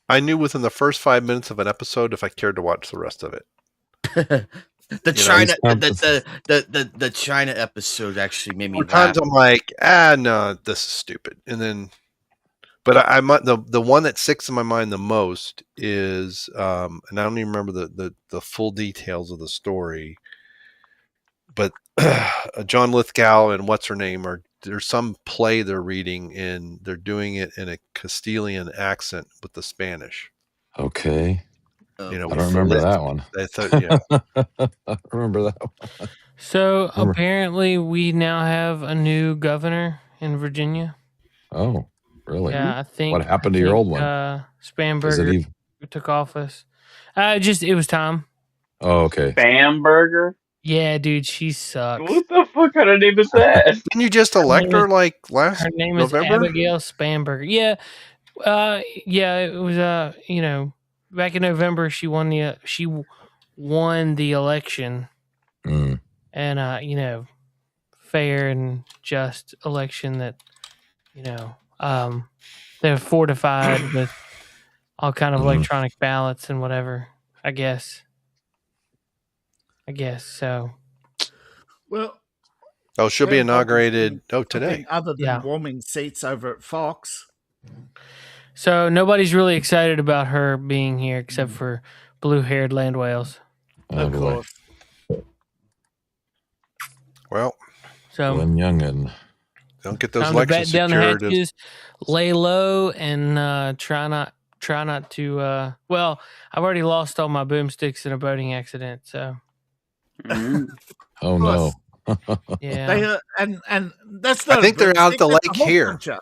I knew within the first 5 minutes of an episode if I cared to watch the rest of it. the China he's the China episode actually made me More laugh. times I'm like, no, this is stupid. And then, but I might the one that sticks in my mind the most is, and I don't even remember the full details of the story, but John Lithgow and what's her name there's some play they're reading and they're doing it in a Castilian accent with the Spanish. Okay. Oh, You know, I don't remember that one. I thought, yeah. I don't remember that one. So Remember- apparently, we now have a new governor in Virginia. Oh, really? Yeah, I think. What happened to your old one? Is it Spanberger even? took office. It was Tom. Oh, okay. Bamberger? Yeah, dude, she sucks. What the fuck kind of name is that? Didn't you just elect her like last Her name November? is Abigail Spanberger. Yeah, it was back in November she won the election, and fair and just election that they're fortified with all kind of electronic ballots and whatever. I guess so. Well, Oh, she'll be inaugurated. Oh, today. Other than warming seats over at Fox. So nobody's really excited about her being here except for blue-haired land whales. Of course. Well, so Youngin. Don't get those time to elections batten down the secured. hatches, lay low, and try not to. Well, I've already lost all my boomsticks in a boating accident, so. Oh no. Yeah. They and that's not. I think they're out at the lake that's a whole here. bunch of-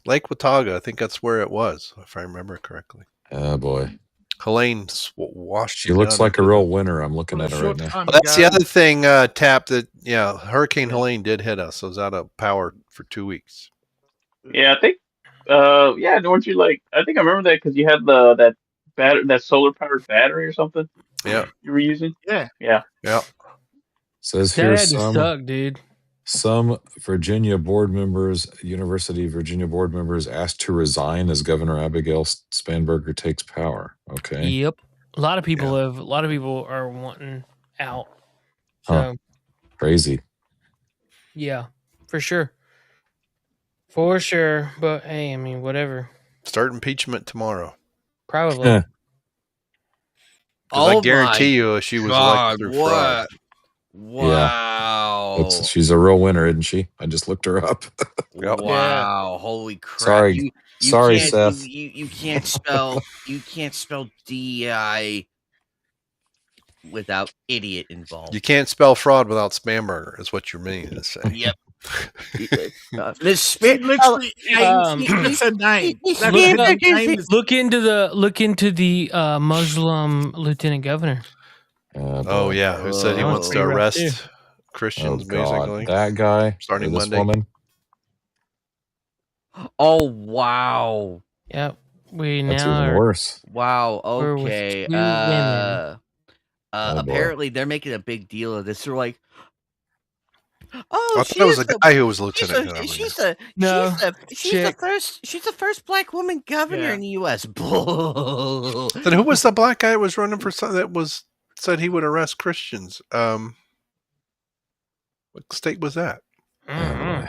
Lake Watauga. I think that's where it was, if I remember correctly. Oh boy. Helene washed. She looks like a real winner. I'm looking at her right now. Well, that's the other thing, Tap, that, Hurricane Helene did hit us. So it was out of power for 2 weeks. Yeah, I think. Weren't you like? I think I remember that because you had that solar powered battery or something. Yeah. You were using. Yeah. Says That here had to suck, dude. Some University of Virginia board members asked to resign as Governor Abigail Spanberger takes power. Okay. Yep. A lot of people are wanting out. So crazy. Yeah, for sure. For sure. But hey, I mean, whatever. Start impeachment tomorrow. Probably. I guarantee you she was elected through fraud. Wow. She's a real winner, isn't she? I just looked her up. Wow. Holy crap. Sorry. Sorry, Seth. You can't spell DEI without idiot involved. You can't spell fraud without Spamberger, is what you're meaning to say. Yep. Miss literally it's a name. Look into the Muslim lieutenant governor. Oh yeah, who said he wants to arrest Christians, basically. That guy starting this Monday. Woman. Oh wow. Yep. That's even worse. Wow. We're with Okay. two women. Apparently they're making a big deal of this. They're like, I thought it was a guy who was lieutenant governor. She's the first black woman governor in the U.S. Bull. Then who was the black guy that was running for something that said he would arrest Christians? What state was that? Mm-hmm.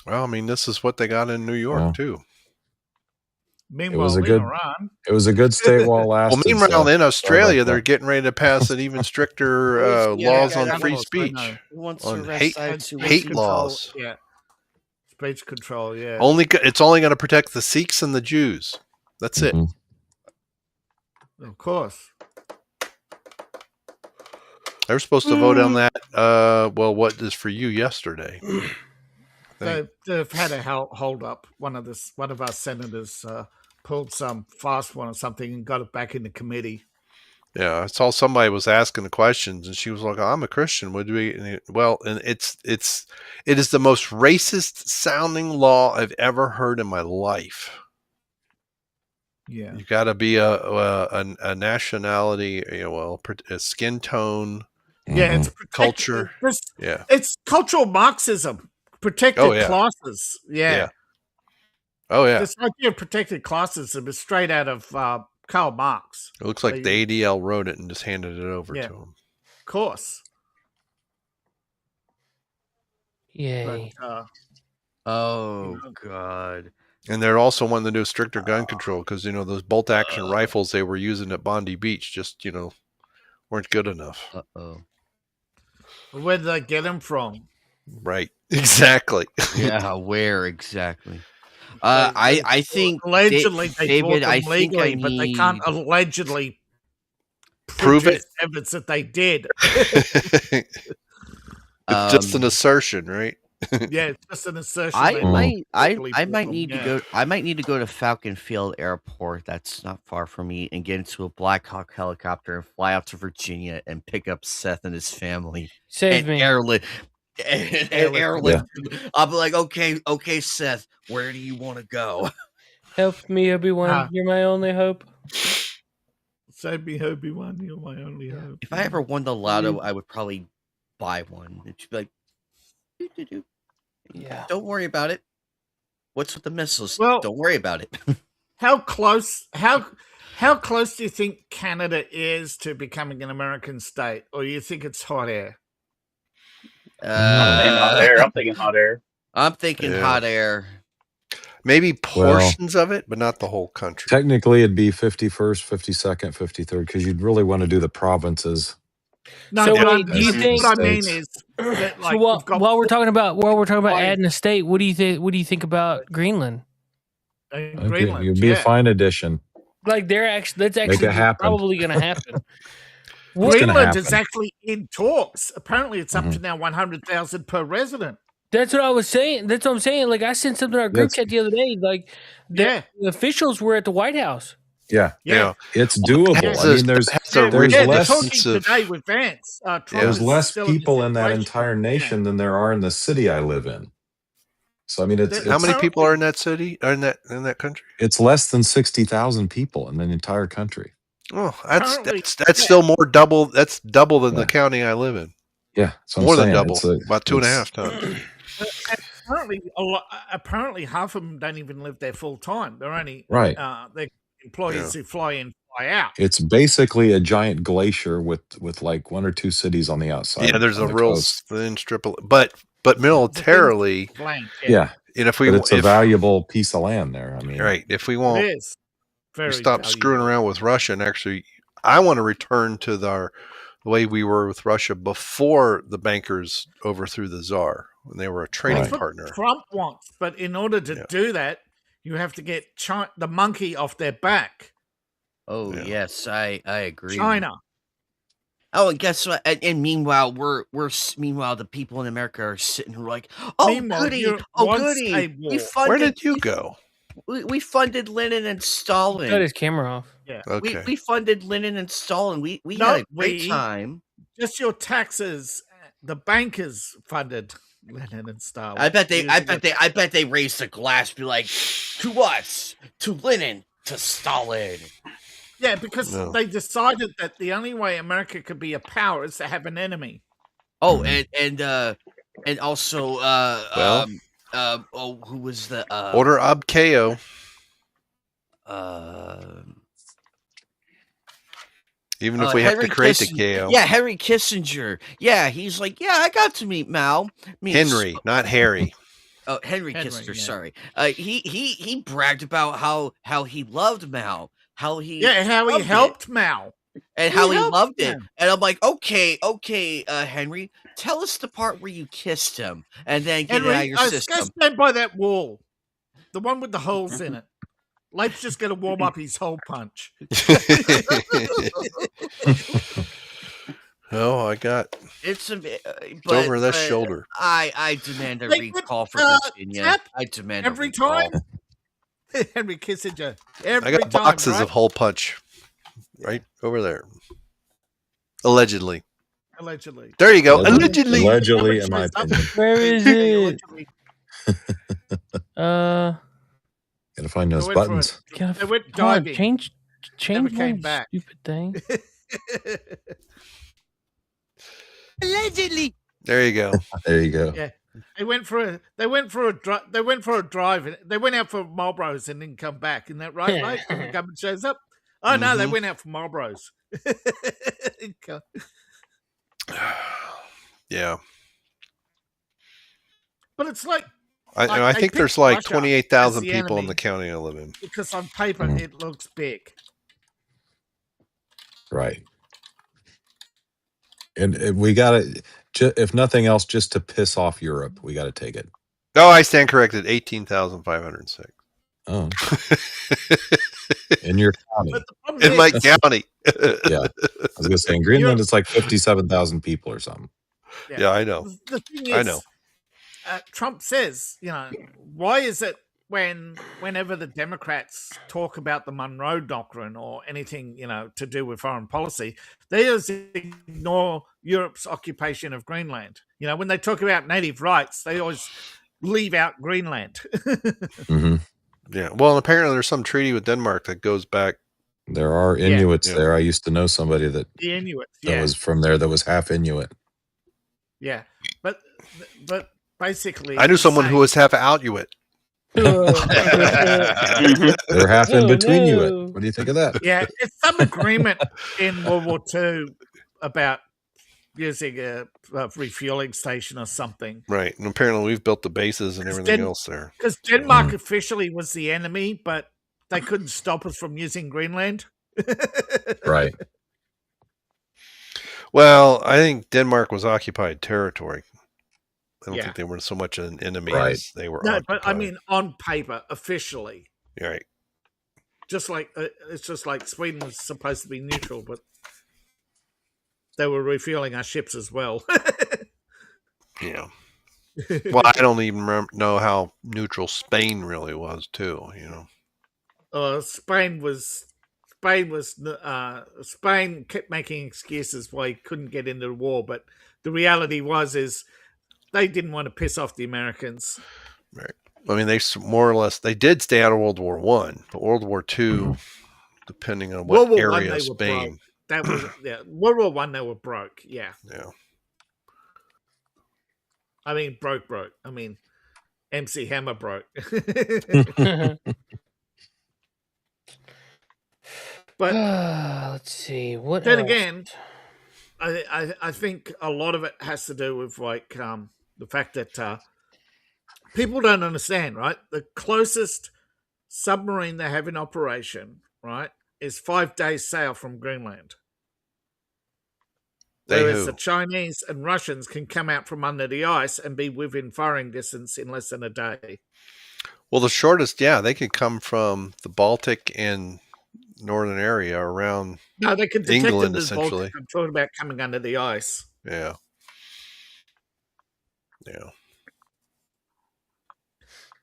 Well, I mean, this is what they got in New York too. Meanwhile, it was a good state while lasted. Well, meanwhile, in Australia, they're getting ready to pass an even stricter laws on free speech, on hate laws. Yeah, speech control. Yeah, it's only going to protect the Sikhs and the Jews. That's it. Of course. They were supposed to vote on that. Well, what is for you yesterday? They've had a hold up. One of our senators pulled some fast one or something and got it back in the committee. Yeah, I saw somebody was asking the questions, and she was like, "I'm a Christian. Would we?" Well, and it is the most racist sounding law I've ever heard in my life. Yeah, you got to be a nationality, a skin tone. Yeah, it's culture. It's cultural Marxism. Protected classes. Yeah. Oh, yeah. This idea of protected classes is straight out of Karl Marx. It looks like the ADL wrote it and just handed it over to him. Of course. Yay. But, God. And they're also wanting to do stricter gun control because, those bolt-action rifles they were using at Bondi Beach just, weren't good enough. Uh-oh. Where did they get them from? Right. Exactly. Yeah, where exactly? I think allegedly they bought them legally, but they can't allegedly prove it. Evidence that they did. It's just an assertion, right? Yeah, it's just an assertion. I that might totally I might wrong, need to yeah. go. I might need to go to Falcon Field Airport. That's not far from me, and get into a Black Hawk helicopter and fly out to Virginia and pick up Seth and his family Save and me. airlift. And Airlift. airlift. I'll be like, okay, Seth, where do you want to go? Help me, Obi-Wan. Ah. You're my only hope. Save me, Obi-Wan. You're my only hope. If I ever won the lotto, I would probably buy one. It'd be like, doo-doo-doo. Yeah. Don't worry about it. What's with the missiles? Well- Don't worry about it. How close do you think Canada is to becoming an American state, or you think it's hot air? I'm thinking hot air. I'm thinking Yeah. hot air. Maybe portions of it, but not the whole country. Technically, it'd be 51st, 52nd, 53rd, because you'd really want to do the provinces. No, So but wait, do you think- what I mean States. is that, like, So while, we've got while we're talking about Why- adding a state, what do you think? What do you think about Greenland? Greenland, You'd be a yeah. fine addition. Like that's it actually happen. probably going to happen. What's gonna Greenland is happen? actually in talks. Apparently, it's up to Mm-hmm. now 100,000 per resident. That's what I was saying. That's what I'm saying. Like I sent something in our group That's- chat the other day. Like Yeah, the officials were at the White House. Yeah, yeah. it's doable. That's I mean, there's that's a there's They're less- talking resistance of- today with Vance. Trump there's is less still people in that situation. entire Yeah. nation than there are in the city I live in. So I mean, it's How many it's, people are in that city? Or in that country? it's less than 60,000 people in the entire country. Oh, that's Currently- that's still more double. That's double than the Yeah. county I live in. Yeah, so More I'm than saying double. it's a- About 2.5 it's- times. Apparently, half of them don't even live there full time. They're only Right. they're employees who fly in, fly out. It's basically a giant glacier with like one or two cities on the outside. Yeah, there's on a the real coast. thin strip of, but militarily, Blank. Yeah, and if we but it's a if, valuable piece of land there. I mean, right, if we It won't is. Very stop valuable. screwing around with Russia, and actually, I want to return to the way we were with Russia before the bankers overthrew the Tsar, when they were a trading That's what partner. Trump wants, but in order to Yeah. do that, you have to get the monkey off their back. Oh Yeah. yes, I agree. China. Oh, and guess what? And meanwhile, meanwhile the people in America are sitting here like, oh Meanwhile, goody, you're oh once goody. a We war. Where funded did you go? we funded Lenin and Cut Stalin. his camera off. Yeah. Okay, We funded Lenin and Stalin. We No, had a great we- time. Just your taxes. The bankers funded Lenin and Stalin. I bet they Using I bet they raised the glass, be like, to us, to Lenin, to Stalin. Yeah, because No. they decided that the only way America could be a power is to have an enemy. Oh, and also Well- who was the order ab KO. Even if we have to Henry create the Kissinger. KO. Yeah, Henry Kissinger. Yeah, he's like, yeah, I got to meet Mao. Henry, not Harry. Oh, Henry Henry, Kissinger. yeah. Sorry. He bragged about how he loved Mao, how he Yeah, how he loved it, helped Mao. and how he helped loved it. him. And I'm like, okay, Henry, tell us the part where you kissed him, and then get it out of your Go system. stand by that wall. The one with the holes in it. Leif's just going to warm up his hole punch. Oh, I got It's a, it's over that shoulder. I demand a They would, recall for Virginia. tap I demand a Every recall. time. Henry Kissinger. Every I got time, boxes right? of hole punch right over there. Allegedly. Allegedly. There you go. Allegedly. Allegedly, in my Shows up. opinion. Where is it? Allegedly. Gotta find They those went for buttons. it. God, They went come on, diving. change Never one came back. stupid thing. Allegedly. There you go. There you go. Yeah. They went for a drive. They went out for Marlboros and didn't come back. Isn't that right, mate? When the government shows up. Oh no, they Mhm. went out for Marlboros. Yeah. But it's like I Like, they think there's picked like Russia 28,000 as the people in enemy. the county I live in. because on paper Mhm. it looks big. Right. And we gotta, if nothing else, just to piss off Europe, we gotta take it. No, I stand corrected. 18,506 Oh, in your county. But the problem in my is, county. Yeah. I was gonna say in Greenland, it's like 57,000 people or something. Yeah, I know. the thing is, I know. Trump says, why is it whenever the Democrats talk about the Monroe Doctrine or anything, to do with foreign policy, they just ignore Europe's occupation of Greenland. When they talk about native rights, they always leave out Greenland. Mm-hmm. Yeah. Well, apparently there's some treaty with Denmark that goes back. There are Inuits there. I used to know somebody that was from there that was half Inuit. Yeah, but basically, I knew someone who was half Aluit. They're half in between you. What do you think of that? Yeah, it's some agreement in World War II about using a refueling station or something. Right, and apparently we've built the bases and everything else there. Because Denmark officially was the enemy, but they couldn't stop us from using Greenland. Right. Well, I think Denmark was occupied territory. I don't think they were so much an enemy as they were occupied. But I mean on paper, officially. Right. Just like it's just like Sweden was supposed to be neutral, but they were refueling our ships as well. Yeah. Well, I don't even know how neutral Spain really was, too. Spain kept making excuses why he couldn't get into the war, but the reality is they didn't want to piss off the Americans. Right. I mean, they more or less did stay out of World War One, but World War II, depending on what area of Spain. That was World War One. They were broke. Yeah. Yeah. I mean, broke. I mean, MC Hammer broke. But let's see. What then else? again, I think a lot of it has to do with the fact that people don't understand, right? The closest submarine they have in operation, right, is 5 days sail from Greenland. Whereas the Chinese and Russians can come out from under the ice and be within firing distance in less than a day. Well, the shortest, they could come from the Baltic and northern area around they can detect England, essentially. Baltic. I'm talking about coming under the ice. Yeah. Yeah.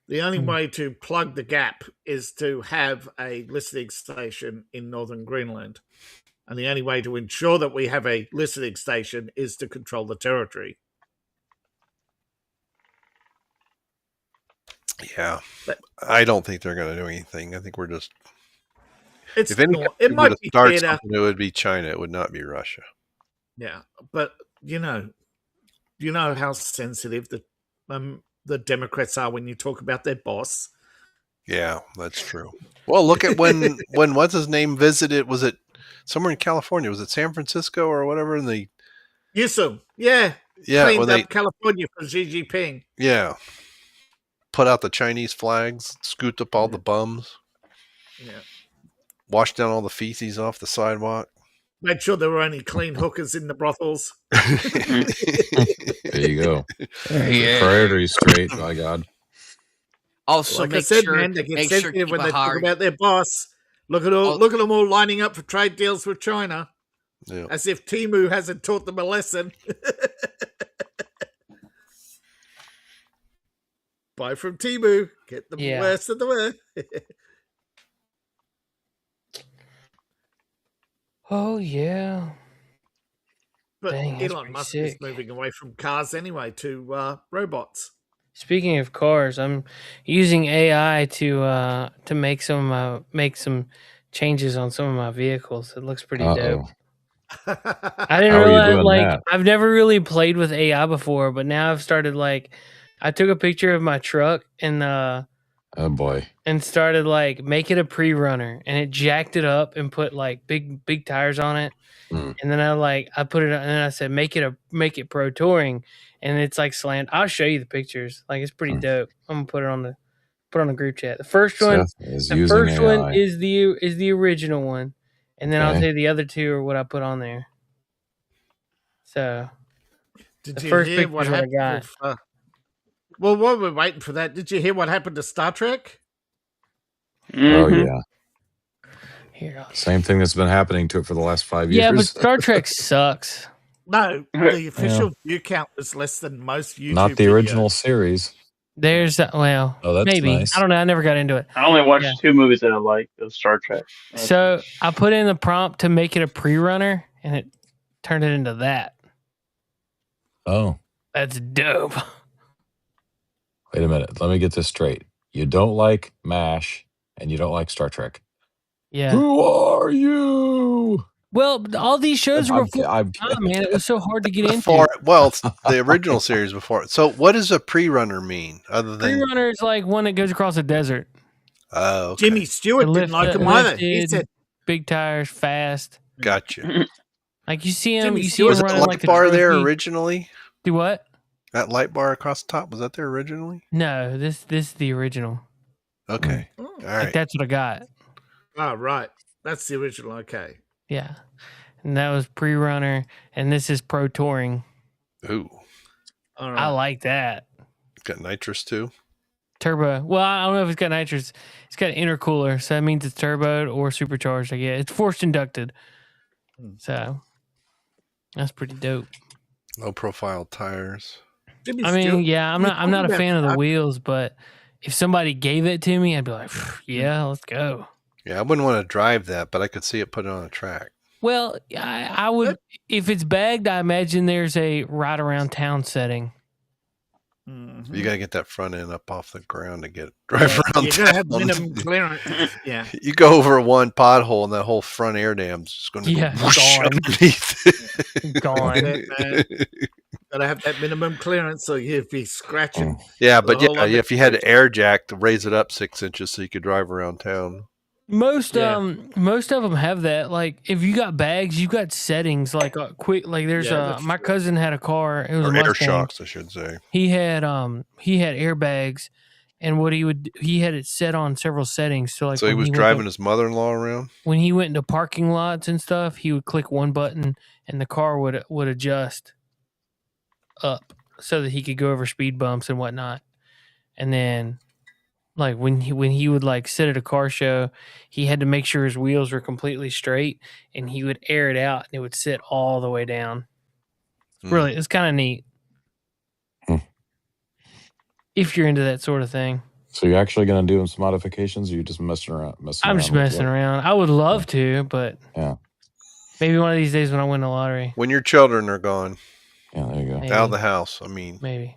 The only way to plug the gap is to have a listening station in northern Greenland. And the only way to ensure that we have a listening station is to control the territory. Yeah. I don't think they're going to do anything. I think we're just... It might be it would be China. It would not be Russia. Yeah. But, you know how sensitive the Democrats are when you talk about their boss. Yeah, that's true. Well, look at when what's his name visited. Was it somewhere in California? Was it San Francisco or whatever? In the Yusuf, cleaned up California for Xi Jinping. Yeah, put out the Chinese flags, scooped up all the bums. Yeah, washed down all the feces off the sidewalk. Made sure there were only clean hookers in the brothels. There you go. Priorities straight, by God. Also, like I said, man, they get sensitive when they talk about their boss. Look at them all lining up for trade deals with China, as if Temu hasn't taught them a lesson. Buy from Temu, get the worst of the worst. Oh yeah. But dang, Elon Musk is moving away from cars anyway to robots. Speaking of cars, I'm using AI to make some changes on some of my vehicles. It looks pretty dope. I didn't realize I've never really played with AI before, but now I've started I took a picture of my truck and oh boy. And started make it a pre-runner, and it jacked it up and put big tires on it. And then I put it, and then I said make it pro touring, and it's slammed. I'll show you the pictures. It's pretty dope. I'm gonna put it on the group chat. The first one is the original one, and then I'll tell you the other two are what I put on there. So did you hear what happened? Well, while we're waiting for that, did you hear what happened to Star Trek? Oh yeah. Here, same thing that's been happening to it for the last 5 years. Yeah, but Star Trek sucks. No, the official view count was less than most YouTube Not the videos. original series. There's Oh, that's maybe. nice. I don't know. I never got into it. I only watched 2 movies that I like of Star Trek. So I put in the prompt to make it a pre-runner, and it turned it into that. Oh, That's dope. wait a minute. Let me get this straight. You don't like MASH and you don't like Star Trek. Yeah. Who are you? Well, all these shows were before I'm man. It was so hard to get into. It's the original series before. So what does a pre-runner mean? Other than Pre-runner is like one that goes across a desert. Oh, okay. Jimmy Stewart didn't like him either. He said, big tires, fast. Gotcha. Like you see him, Jimmy you see Stewart- him Was that running light like the bar there trophy. originally? Do what? That light bar across the top, was that there originally? No, this is the original. Okay. oh, All Like right. that's what I got. right. That's the original. Okay. Yeah, and that was pre-runner, and this is pro touring. Ooh. All right. I like that. Got nitrous too. Turbo. Well, I don't know if it's got nitrous. It's got intercooler, so that means it's turboed or supercharged. I guess it's forced inducted. So that's pretty dope. Low profile tires. Jimmy I mean, Stewart- yeah, I'm not a fan of the wheels, but if somebody gave it to me, I'd be like, yeah, let's go. Yeah, I wouldn't want to drive that, but I could see it put it on a track. Well, I would if it's bagged. I imagine there's a ride around town setting. Mhm. You got to get that front end up off the ground to get drive around You're going to have town. minimum clearance. Yeah. You go over one pothole and that whole front air dam's just going to Yeah, go whoosh gone. underneath. Gone. Got to have that minimum clearance so you'd be scratching. Yeah, but The whole other if you had an air jack to raise it up 6 inches so you could drive around town. Most of them have that. Like if you got bags, you got settings like quick. Like there's that's my true. cousin had a car. It was Or a air Mustang. shocks, I should say. He had airbags, and what he had it set on several settings. So like So he when was went driving to- his mother-in-law around? when he went into parking lots and stuff, he would click one button and the car would adjust up so that he could go over speed bumps and whatnot. And then like when he would like sit at a car show, he had to make sure his wheels were completely straight and he would air it out and it would sit all the way down. Really, it's kind of neat. If you're into that sort of thing. So you're actually going to do some modifications, or you just messing around? I'm just messing around. I would love to, but Yeah. maybe one of these days when I win the lottery. When your children are gone, Yeah, there you go. Maybe. out of the house, I mean. Maybe.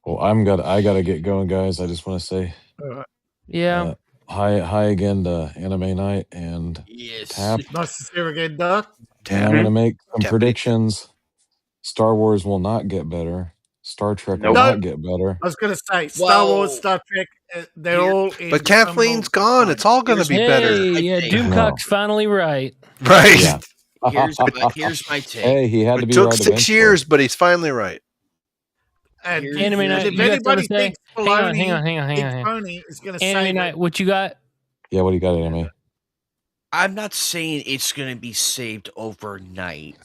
Well, I got to get going, guys. I just want to say Yeah. hi again to Anime Night and Yes. Tap. Nice to see you again, Doc. And I'm going to make some Tap. predictions. Star Wars will not get better. Star Trek will Nope. not get better. I was going to say, Star Whoa. Wars, Star Trek, they're all in. But Kathleen's gone. It's all going to be Hey, better. yeah, think. Doomcock's finally right. Right. Yeah. Here's my take. Hey, he had to It be took right 6 eventually. years, but he's finally right. And Here's- Anime Night, if you got anybody something to say? thinks Hang on. Big Pony is going to say Anime Night, that, what you got? Yeah, what do you got, Anime? I'm not saying it's going to be saved overnight.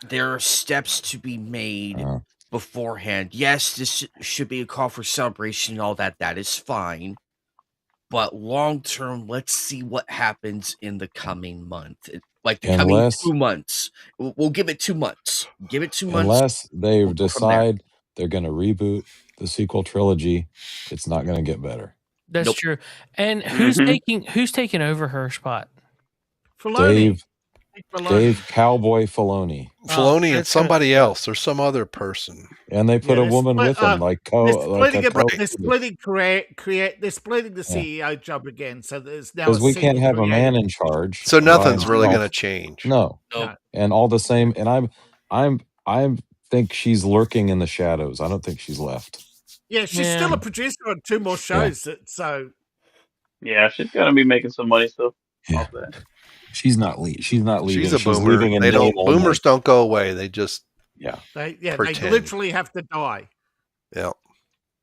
There are steps to be made Uh, beforehand. Yes, this should be a call for celebration and all that. That is fine. But long term, let's see what happens in the coming month. Like the coming Unless- 2 months. We'll give it 2 months. Give it 2 months. Unless they We'll go from there. decide they're going to reboot the sequel trilogy, it's not going to get better. That's Nope. true. And who's taking over her spot? Filoni. Dave Cowboy Filoni. Filoni and that's somebody else or some other person. And they put Yeah, a woman with him, like They're splitting they're splitting the CEO job again, so there's now because a we can't senior have a man creator. in charge. So nothing's Ryan really Reynolds. going to change. No, Nope. and all the same. And I think she's lurking in the shadows. I don't think she's left. Yeah, she's Yeah. still a producer on 2 more shows. So Yeah, she's gonna be making some money still Yeah. off that. She's not leaving. She's not leaving. She's a boomer. leaving in They don't. name only. Boomers don't go away. They just they Pretend. literally have to die. yeah.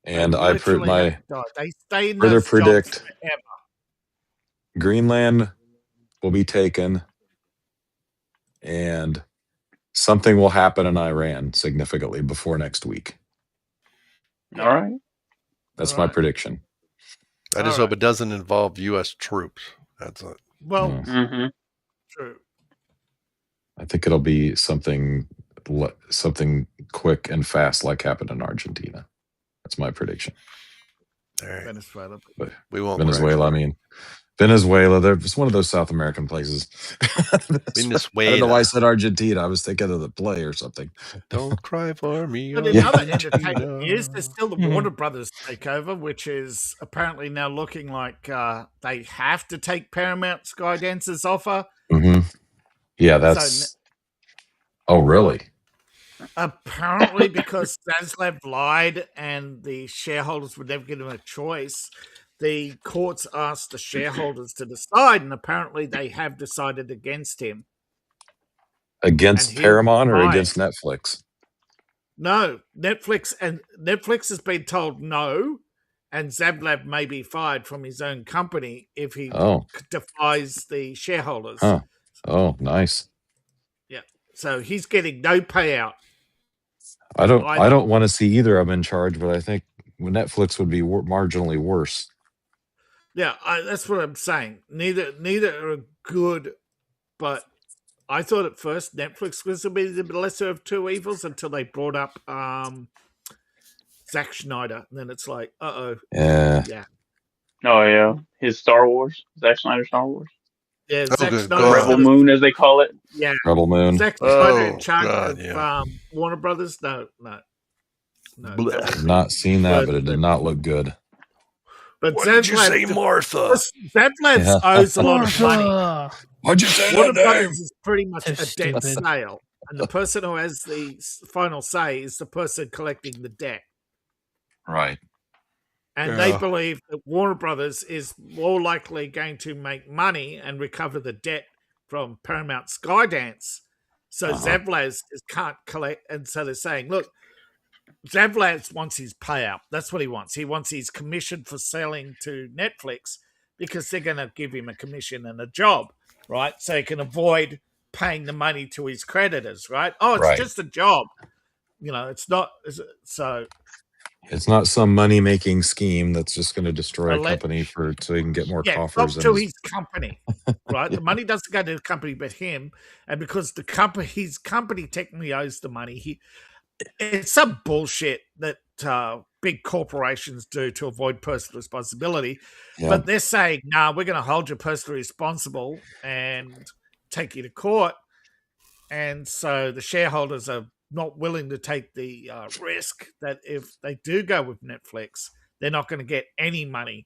And They I literally have to die. They stay in further those jobs predict- forever. Greenland will be taken, and something will happen in Iran significantly before next week. All right. That's All my right. prediction. I just All hope it doesn't involve U.S. troops. That's it. Well, Yeah. Mm-hmm. true. I think it'll be something something quick and fast like happened in Argentina. That's my prediction. All right. Venezuela. But We won't. Venezuela. I mean, Venezuela. It's one of those South American places. I don't know why I said Argentina. I was thinking of the play or something. Don't cry for me. But another entertainment is there's still the Warner Brothers takeover, which is apparently now looking like they have to take Paramount Skydance's offer. Mm-hmm. Yeah, that's. Oh, really? Apparently, because Zaslav lied and the shareholders would never give him a choice, the courts asked the shareholders to decide, and apparently they have decided against him. Against Paramount or against Netflix? No, Netflix has been told no, and Zaslav may be fired from his own company if he defies the shareholders. Huh. Oh, nice. Yeah, so he's getting no payout. I don't want to see either of them in charge, but I think Netflix would be marginally worse. Yeah, that's what I'm saying. Neither are good, but I thought at first Netflix was to be the lesser of two evils until they brought up Zack Snyder, and then it's like, yeah. Oh yeah, his Star Wars, Zack Snyder Star Wars. Yeah, Zack Snyder, Rebel Moon, as they call it. Yeah, Rebel Moon. Zack Snyder in charge of Warner Brothers. No. I've not seen that, but it did not look good. But what did you say, Martha? Zaslav owes a lot of money. What'd you say? Warner Brothers is pretty much So a debt stupid. sale, and the person who has the final say is the person collecting the debt. Right. And they believe that Warner Brothers is more likely going to make money and recover the debt from Paramount Skydance. So Zaslav can't collect, and so they're saying, look, Zaslav wants his payout. That's what he wants. He wants his commission for selling to Netflix because they're going to give him a commission and a job, right? So he can avoid paying the money to his creditors, right? Oh, it's just a job. It's not. So it's not some money-making scheme that's just going to destroy a company so he can get more coffers. Not to his company, right? The money doesn't go to the company, but him. And because his company technically owes the money, it's some bullshit that big corporations do to avoid personal responsibility. Yeah. But they're saying, nah, we're going to hold you personally responsible and take you to court. And so the shareholders are not willing to take the risk that if they do go with Netflix, they're not going to get any money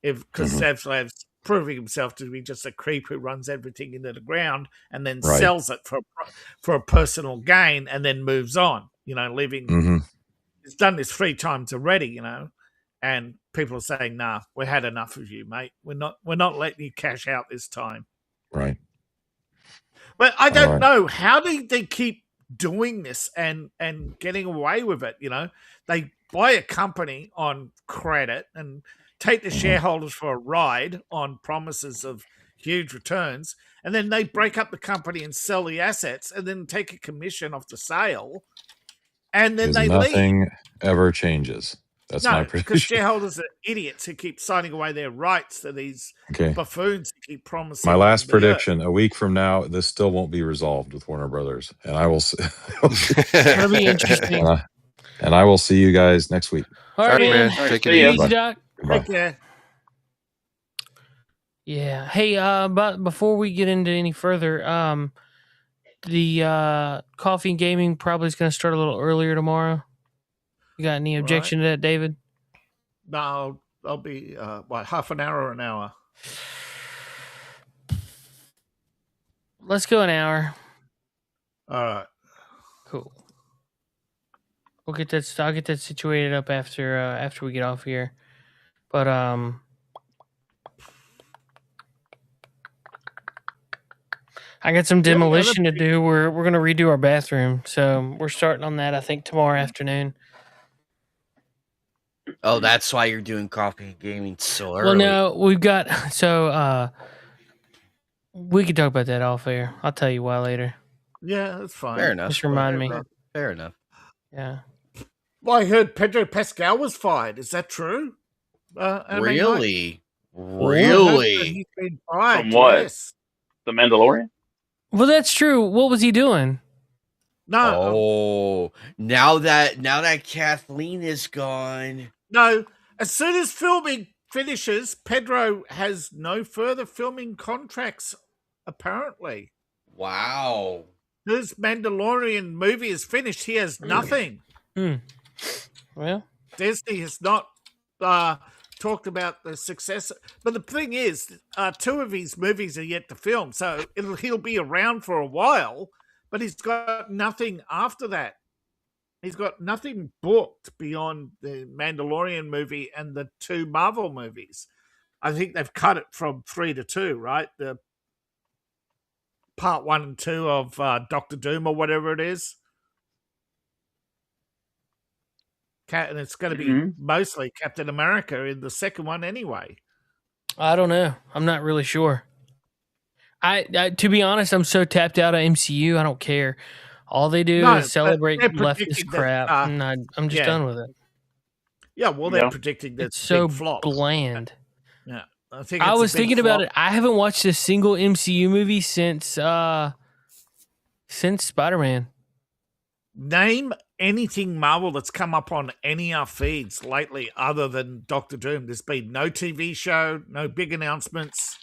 because Zavslav's proving himself to be just a creep who runs everything into the ground and then sells it for a personal gain and then moves on, leaving. He's done this 3 times already, and people are saying, nah, we had enough of you, mate. We're not letting you cash out this time. Right. But I don't know. How do they keep doing this and getting away with it? They buy a company on credit and take the shareholders for a ride on promises of huge returns, and then they break up the company and sell the assets and then take a commission off the sale, and then nothing ever changes. That's my prediction. Because shareholders are idiots who keep signing away their rights to these buffoons who keep promising. My last prediction: a week from now, this still won't be resolved with Warner Brothers, and I will. That'll be interesting. And I will see you guys next week. All right, man. Take it easy, Doc. Take care. Yeah. Hey, but before we get into any further, the coffee and gaming probably is going to start a little earlier tomorrow. You got any objection to that, David? No, I'll be half an hour or an hour. Let's go an hour. All right. Cool. I'll get that situated up after we get off here. But I got some demolition to do. We're gonna redo our bathroom, so we're starting on that. I think tomorrow afternoon. Oh, that's why you're doing coffee and gaming so early. Well, no, we've got we could talk about that off air. I'll tell you why later. Yeah, that's fine. Fair enough. Just remind me. Fair enough. Yeah. Well, I heard Pedro Pascal was fired. Is that true? Really? He's been fired. From what? Yes. The Mandalorian? Well, that's true. What was he doing? No, Oh, now that Kathleen is gone. no. As soon as filming finishes, Pedro has no further filming contracts, apparently. Wow. His Mandalorian movie is finished. He has nothing. Well, Disney has not talked about the success. But the thing is, 2 of his movies are yet to film, so he'll be around for a while, but he's got nothing after that. He's got nothing booked beyond the Mandalorian movie and the 2 Marvel movies. I think they've cut it from 3 to 2, right? The part 1 and 2 of Doctor Doom or whatever it is. And it's going to be mostly Captain America in the second one anyway. I don't know. I'm not really sure. I to be honest, I'm so tapped out of MCU. I don't care. All they do is celebrate leftist crap, and I'm just done with it. Yeah, well, they're predicting that it's so flops. Bland. Yeah, I was thinking about it. I haven't watched a single MCU movie since Spider-Man. Name anything Marvel that's come up on any of our feeds lately other than Doctor Doom. There's been no TV show, no big announcements.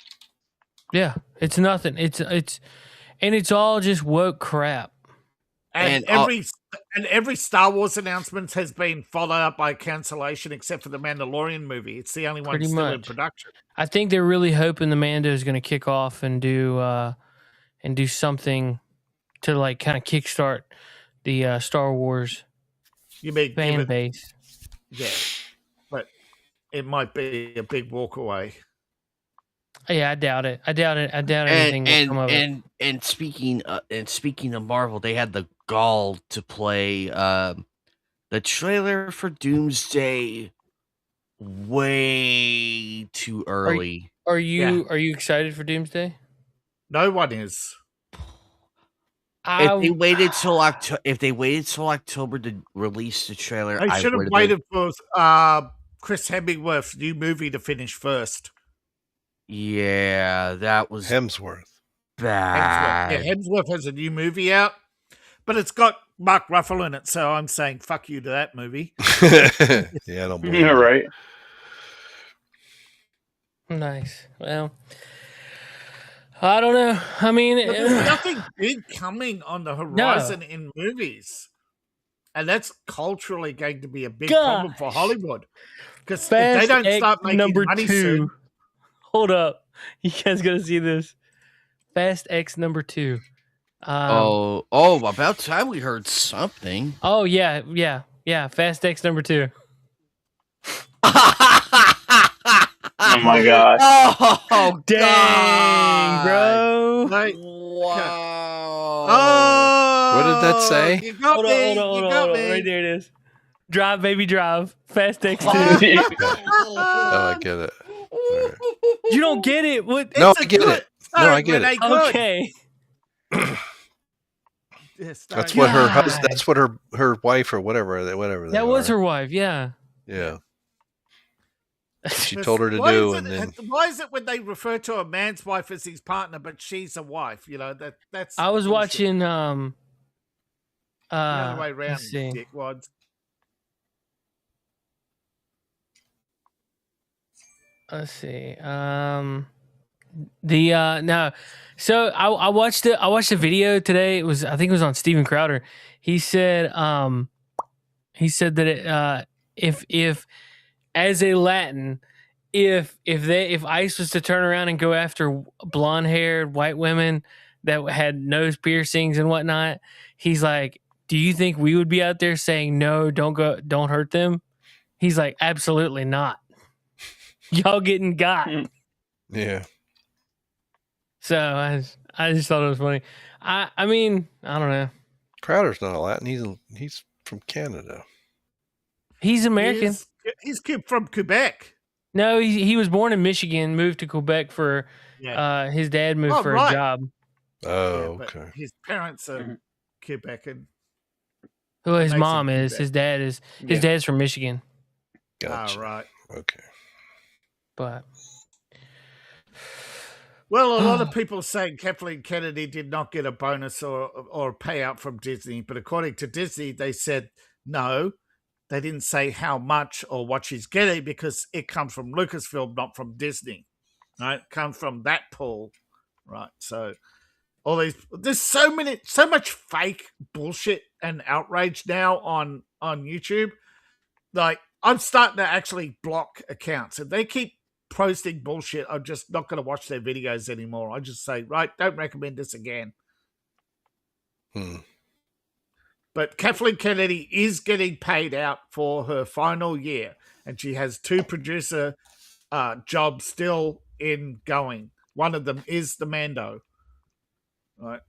Yeah, it's nothing. It's all just woke crap. And every Star Wars announcement has been followed up by cancellation, except for the Mandalorian movie. It's the only one still in production. I think they're really hoping the Mando is going to kick off and do something to like kind of kickstart the Star Wars fan base. Yeah, but it might be a big walk away. Yeah, I doubt it. I doubt anything will come of it. And speaking of Marvel, they had the gall to play the trailer for Doomsday way too early. Are you excited for Doomsday? No one is. If they waited till October to release the trailer, I should have waited for Chris Hemsworth's new movie to finish first. Yeah, that was Hemsworth. Bad. Hemsworth has a new movie out, but it's got Mark Ruffalo in it, so I'm saying fuck you to that movie. Yeah, I don't believe Yeah, right. Nice. Well, I don't know. I mean, there's nothing big coming on the horizon in movies, and that's culturally going to be a big problem for Hollywood because if they don't start making money soon. Hold up. You guys got to see this. Fast X number 2. About time we heard something. Oh, yeah. Fast X number 2. Oh, my God. Oh, dang, God. bro. Wow. Oh, what did that say? You got me. Hold on. Right there it is. Drive, baby, drive. Fast X 2. Oh, I get it. Right. You don't get it. What? No, I get it. No, I get it. Okay. That's what her husband. That's what her wife or whatever. That was her wife. Yeah. Yeah. She told her to do, and then why is it when they refer to a man's wife as his partner, but she's a wife? You know that's. I was watching. The other way around, dickwads. Let's see. So I watched the video today. I think it was on Steven Crowder. He said that if as a Latin, if ICE was to turn around and go after blonde haired white women that had nose piercings and whatnot, he's like, do you think we would be out there saying no, don't hurt them? He's like, absolutely not. Y'all getting got. yeah. So I just thought it was funny. I mean, I don't know. Crowder's not a Latin. He's from Canada. He's American. He's from Quebec. No, he was born in Michigan, moved to Quebec for his dad moved for a job. Oh, okay. His parents are Quebecan. Well, his mom is. His dad's from Michigan. Gotcha. Oh, right. Okay. But Well, a lot of people saying Kathleen Kennedy did not get a bonus or a payout from Disney, but according to Disney, they said no. They didn't say how much or what she's getting because it comes from Lucasfilm, not from Disney. Right? It comes from that pool. Right. So there's so much fake bullshit and outrage now on YouTube. Like, I'm starting to actually block accounts. If they keep posting bullshit, I'm just not going to watch their videos anymore. I just say, right, don't recommend this again. But Kathleen Kennedy is getting paid out for her final year, and she has 2 producer jobs still in going. One of them is the Mando, right?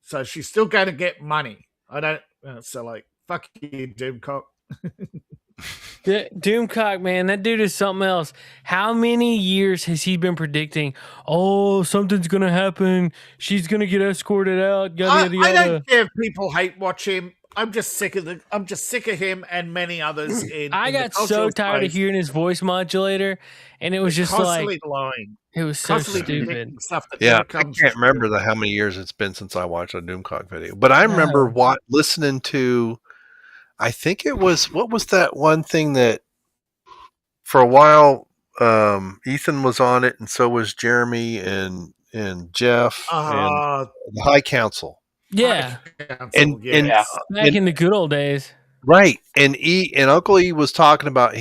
So she's still going to get money. I don't. So like, fuck you, Doomcock. Doomcock, man, that dude is something else. How many years has he been predicting? Oh, something's gonna happen. She's gonna get escorted out. Yada, yada, I yada. don't care if people hate watch him. I'm just sick of him and many others. I got so tired of hearing his voice modulator, and it was just constantly like lying. it was so stupid. Stuff that Yeah, never I comes can't true. remember how many years it's been since I watched a Doomcock video, but I remember listening to. I think it was what was that one thing that for a while Ethan was on it, and so was Jeremy and Jeff and the High Council. Yeah, and back in the good old days. Right. And Uncle E was talking about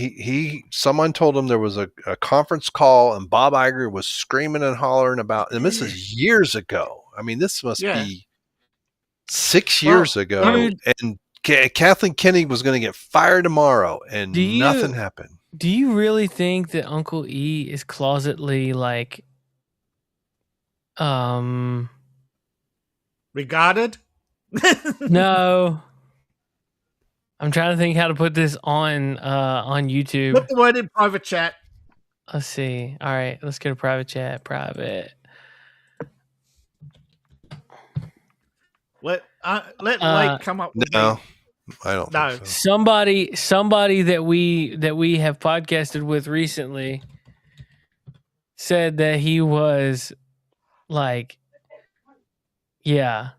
someone told him there was a conference call and Bob Iger was screaming and hollering about, and this is years ago. I mean, this must be 6 years ago. Dude, and Kathleen Kennedy was going to get fired tomorrow, and nothing happened. Do you really think that Uncle E is closetly like regarded? No. I'm trying to think how to put this on YouTube. Put the word in private chat. Let's see. All right, let's go to private chat. Private. Let Lake come up with no. I don't think so. Somebody that we have podcasted with recently said that he was like, yeah.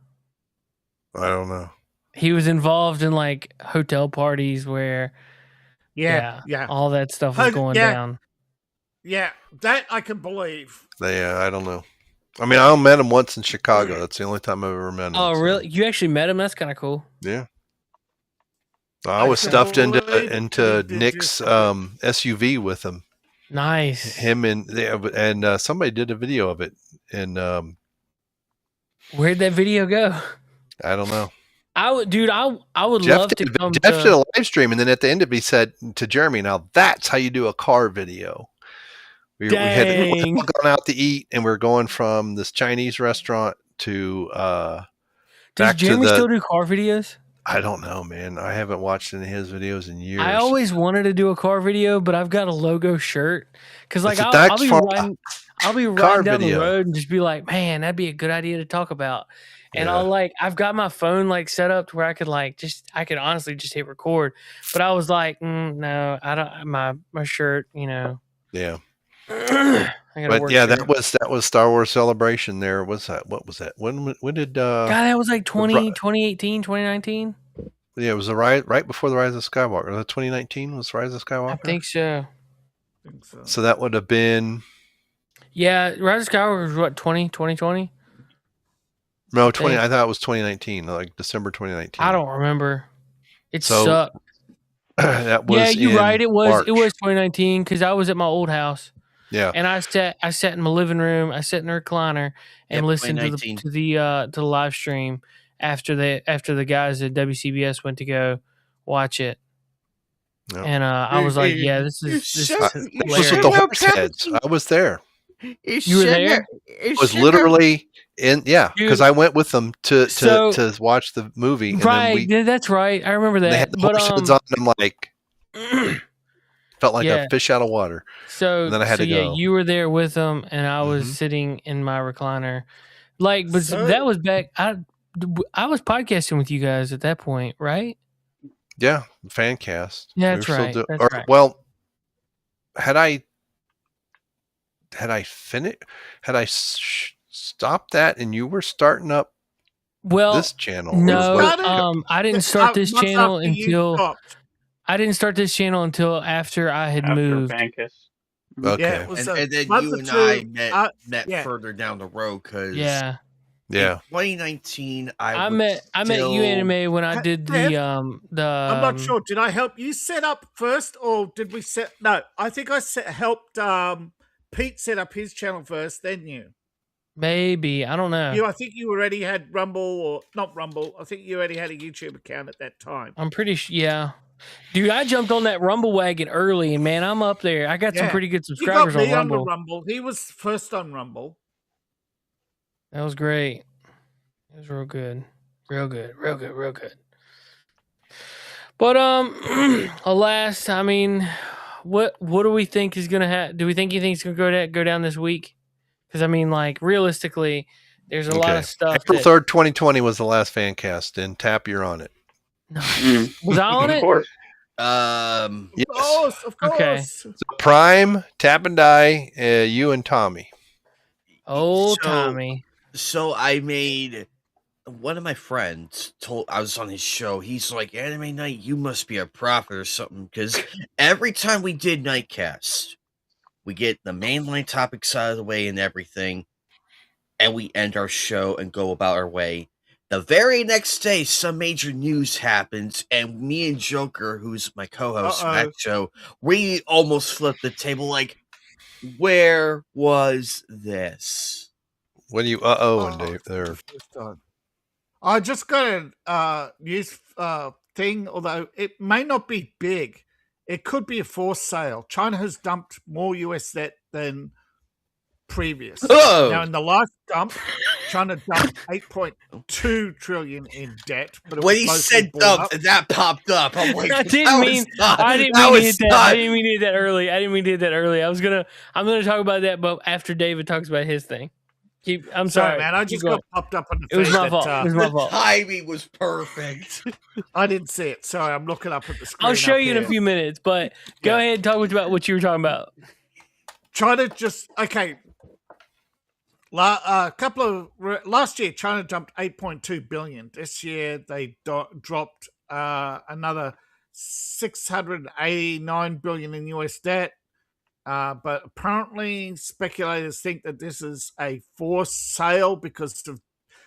I don't know. He was involved in like hotel parties where all that stuff was going down. Yeah, that I can believe. Yeah, I don't know. I mean, I met him once in Chicago. That's the only time I've ever met him. Oh, really? You actually met him? That's kind of cool. Yeah. I was stuffed into Nick's SUV with him. Nice. Him and somebody did a video of it. And where'd that video go? I don't know. I would Jeff love did, to come. Jeff did a live stream, and then at the end of it, he said to Jeremy, "Now that's how you do a car video." We had gone out to eat, and we're going from this Chinese restaurant to. Does Jeremy still do car videos? I don't know, man. I haven't watched any of his videos in years. I always wanted to do a car video, but I've got a logo shirt because, like, I'll be riding down the road and just be like, "Man, that'd be a good idea to talk about." And I've got my phone like set up to where I could honestly just hit record. But I was like, no, I don't. My shirt, you know. Yeah. But yeah, that was Star Wars Celebration. There was that. What was that? When did? God, that was like 2018, 2019. Yeah, it was right before the Rise of Skywalker. 2019 was Rise of Skywalker. I think so. So that would have been. Yeah, Rise of Skywalker was what 2020. No, 20. I thought it was 2019, like December 2019. I don't remember. It sucked. That was. Yeah, you're right. It was. March. It was 2019 because I was at my old house. Yeah. And I sat in my living room. I sat in the recliner and listened to the live stream after the guys at WCBS went to go watch it. Yep. And I was like, yeah, this is hilarious. With the horse heads. I was there. You were there? It was literally because I went with them to watch the movie. Right, that's right. I remember that. They had the horse heads on, and I'm like, felt like a fish out of water. So then I had to go. Yeah, you were there with them, and I was sitting in my recliner. Like, but that was back. I was podcasting with you guys at that point, right? Yeah, fan cast. Yeah, that's right. Well, had I had I stopped that and you were starting up Well, this channel? no, started- I didn't start this months channel after you until stopped. I didn't start this channel until after I had After moved. Fancast. Okay. Yeah, it was And then month you or and two, I met yeah. further down the road because Yeah. in 2019 I met you, Anime, when I did the I'm not sure. Did I help you set up first, or did we set? No, I think I helped Pete set up his channel first, then you. Maybe, I don't know. I think you already had Rumble, or not Rumble. I think you already had a YouTube account at that time. I'm pretty sure. Yeah, dude, I jumped on that Rumble wagon early, and man, I'm up there. I got some pretty good subscribers you got me on Rumble. on the Rumble. He was first on Rumble. That was great. It was real good. Real good. But alas, I mean, what do we think is gonna happen? Do we think it's gonna go down this week? Because I mean, like realistically, there's a lot of stuff. April 3rd, 2020 was the last fan cast, and Tap, you're on it. Was I on it? Of course. Yes. Of course. Okay. So Prime, Tap and Die, you and Tommy. Oh, Tommy. So I made one of my friends I was on his show. He's like, Anime Night, you must be a prophet or something, because every time we did Nightcast, we get the mainline topics out of the way and everything, and we end our show and go about our way. The very next day, some major news happens, and me and Joker, who's my co-host for that show, we almost flipped the table. Like, where was this? What do you and Dave there? I just got a news thing, although it may not be big. It could be a forced sale. China has dumped more US debt than previous. Oh! Now, in the last dump, China dumped 8.2 trillion in debt. But when he said dump, that popped up. I'm like, I didn't mean to hit that early. I'm gonna talk about that, but after David talks about his thing. I'm sorry, man. I just got popped up on the. It was my fault. The timing was perfect. I didn't see it. Sorry, I'm looking up at the screen. I'll show you in a few minutes, but go ahead and talk about what you were talking about. China just okay. Last year, China dumped 8.2 billion. This year, they dropped another 689 billion in US debt. But apparently, speculators think that this is a forced sale because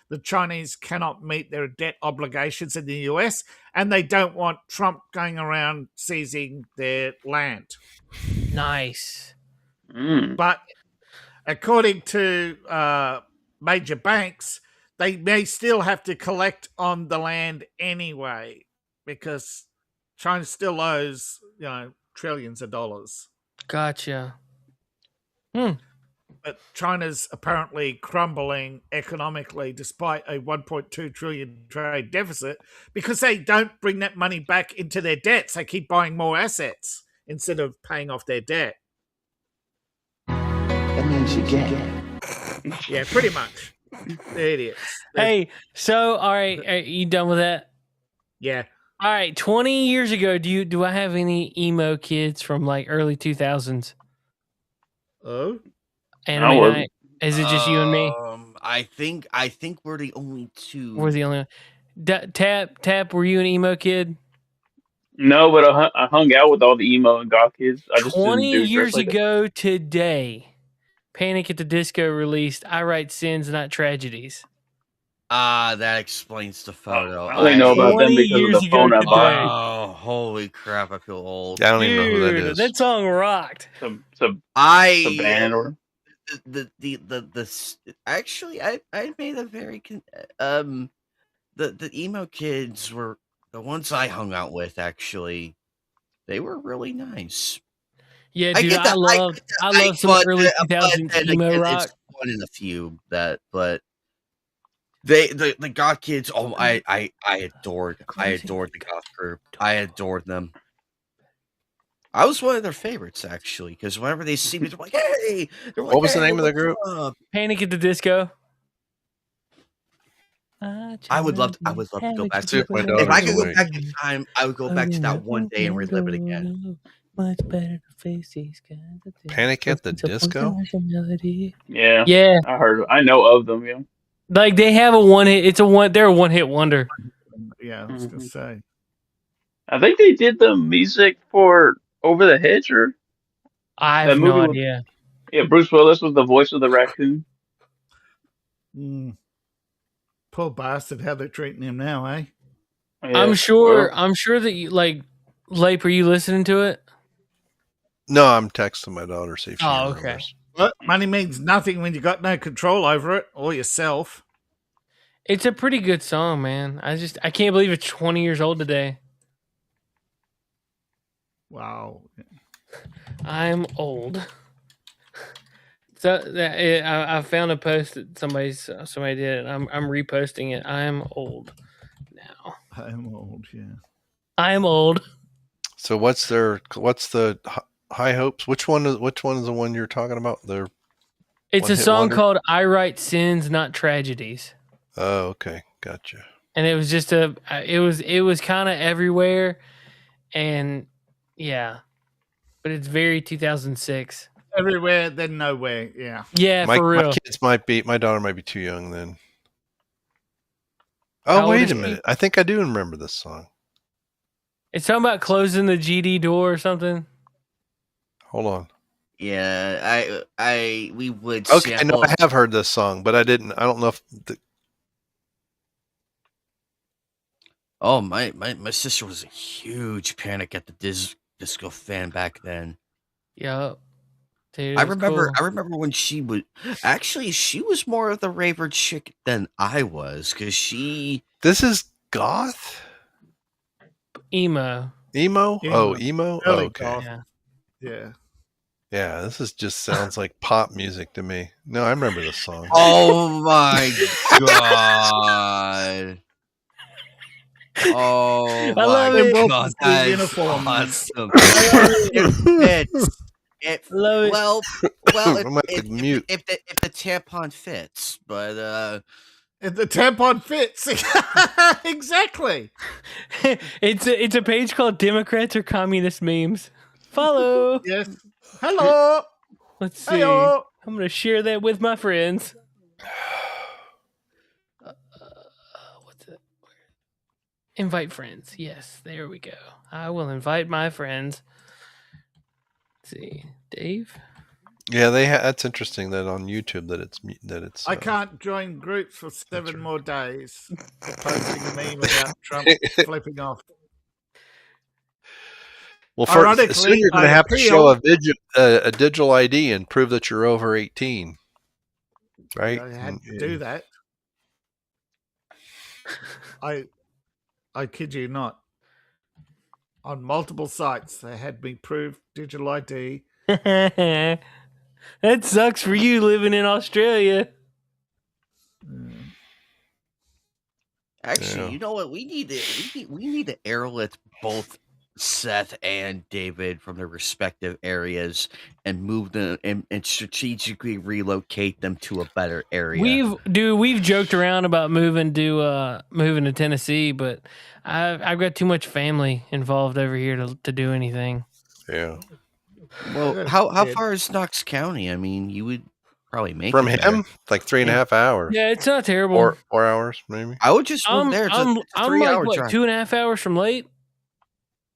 the Chinese cannot meet their debt obligations in the US, and they don't want Trump going around seizing their land. Nice. But according to major banks, they may still have to collect on the land anyway because China still owes, trillions of dollars. Gotcha. But China's apparently crumbling economically despite a 1.2 trillion trade deficit because they don't bring that money back into their debts. They keep buying more assets instead of paying off their debt. That means you get. Yeah, pretty much. They're idiots. Hey, so all right, are you done with that? Yeah. All right, 20 years ago, do I have any emo kids from like early 2000s? Oh, Anime Night? Is it just you and me? I think we're the only two. We're the only one. Tap, were you an emo kid? No, but I hung out with all the emo and goth kids. I just 20 didn't do years like ago today, Panic at the Disco released I Write Sins, Not Tragedies. That explains the photo. I only know about them because of the phone I bought. Oh, holy crap! I feel old. I don't even know who that is. That song rocked. It's a band or actually I made a very the emo kids were the ones I hung out with. Actually, they were really nice. Yeah, dude, I love some early 2000s emo rock. It's one in a few but. The goth kids. Oh, I adored the goth group. I adored them. I was one of their favorites actually, because whenever they see me, they're like, "Hey!" What was the name of the group? Panic at the Disco. I would love to go back to it. If I could go back in time, I would go back to that one day and relive it again. Much better to face these kinds of things. Panic at the Disco? Yeah, Yeah, I know of them. Yeah. like they have a one hit. They're a one hit wonder. Yeah, I was going to say. I think they did the music for Over the Hedge, or I that have no movie. idea. Yeah, Bruce Willis was the voice of the raccoon. Poor bastard, how they're treating him now, eh? Yeah, I'm sure. well, I'm sure that you like. Lape, are you listening to it? No, I'm texting my daughter, see if she Oh, okay. remembers. But money means nothing when you got no control over it or yourself. It's a pretty good song, man. I can't believe it's 20 years old today. Wow. I'm old. So I found a post that somebody did. I'm reposting it. I'm old now. I'm old, yeah. I am old. So what's the High Hopes? Which one is the one you're talking about? It's a One-hit song wonder? called "I Write Sins, Not Tragedies," Oh, okay, gotcha. and it was just it was kind of everywhere, and yeah, but it's very 2006. Everywhere, then nowhere, yeah. Yeah, for real. My daughter might be too young then. How Oh, old wait is a she? minute. I think I do remember this song. It's talking about closing the GD door or something. Hold on. Yeah, we would. Okay, sample. no, I have heard this song, but I don't know if Oh, my sister was a huge Panic at the Disco fan back then. Yup. Dude, I it's remember cool. when she was more of the raver chick than I was, because this is goth? Emo. Emo? Oh, emo? Oh, Early okay. goth. Yeah. Yeah. Yeah, just sounds like pop music to me. No, I remember this song. Oh my god! Oh I love it. god, that is Uniform. awesome. It fits. Love it. Well, I might have to mute. if the tampon fits, but If the tampon fits. Exactly. It's a page called Democrats or Communist Memes. Follow. Yes. Hello. Let's see. Hello. I'm going to share that with my friends. What's it? Invite friends. Yes, there we go. I will invite my friends. Let's see. Dave? Yeah, that's interesting that on YouTube that it's I can't join groups for 7 more days. Posting a meme about Trump flipping off. Well, Ironically, soon you're going to I have to show appeal- a digital ID and prove that you're over 18, right? I had to do that. I kid you not. On multiple sites, they had me prove digital ID. That sucks for you living in Australia. actually, Yeah. you know what? We need to airlift both Seth and David from their respective areas and move them and strategically relocate them to a better area. We've joked around about moving to Tennessee, but I've got too much family involved over here to do anything. Yeah. Well, how far is Knox County? I mean, you would probably make From it him, there. like 3.5 hours. Yeah, it's not terrible. Or 4 hours, maybe. I would just move there. It's I'm a like 3-hour what, drive. 2.5 hours from late.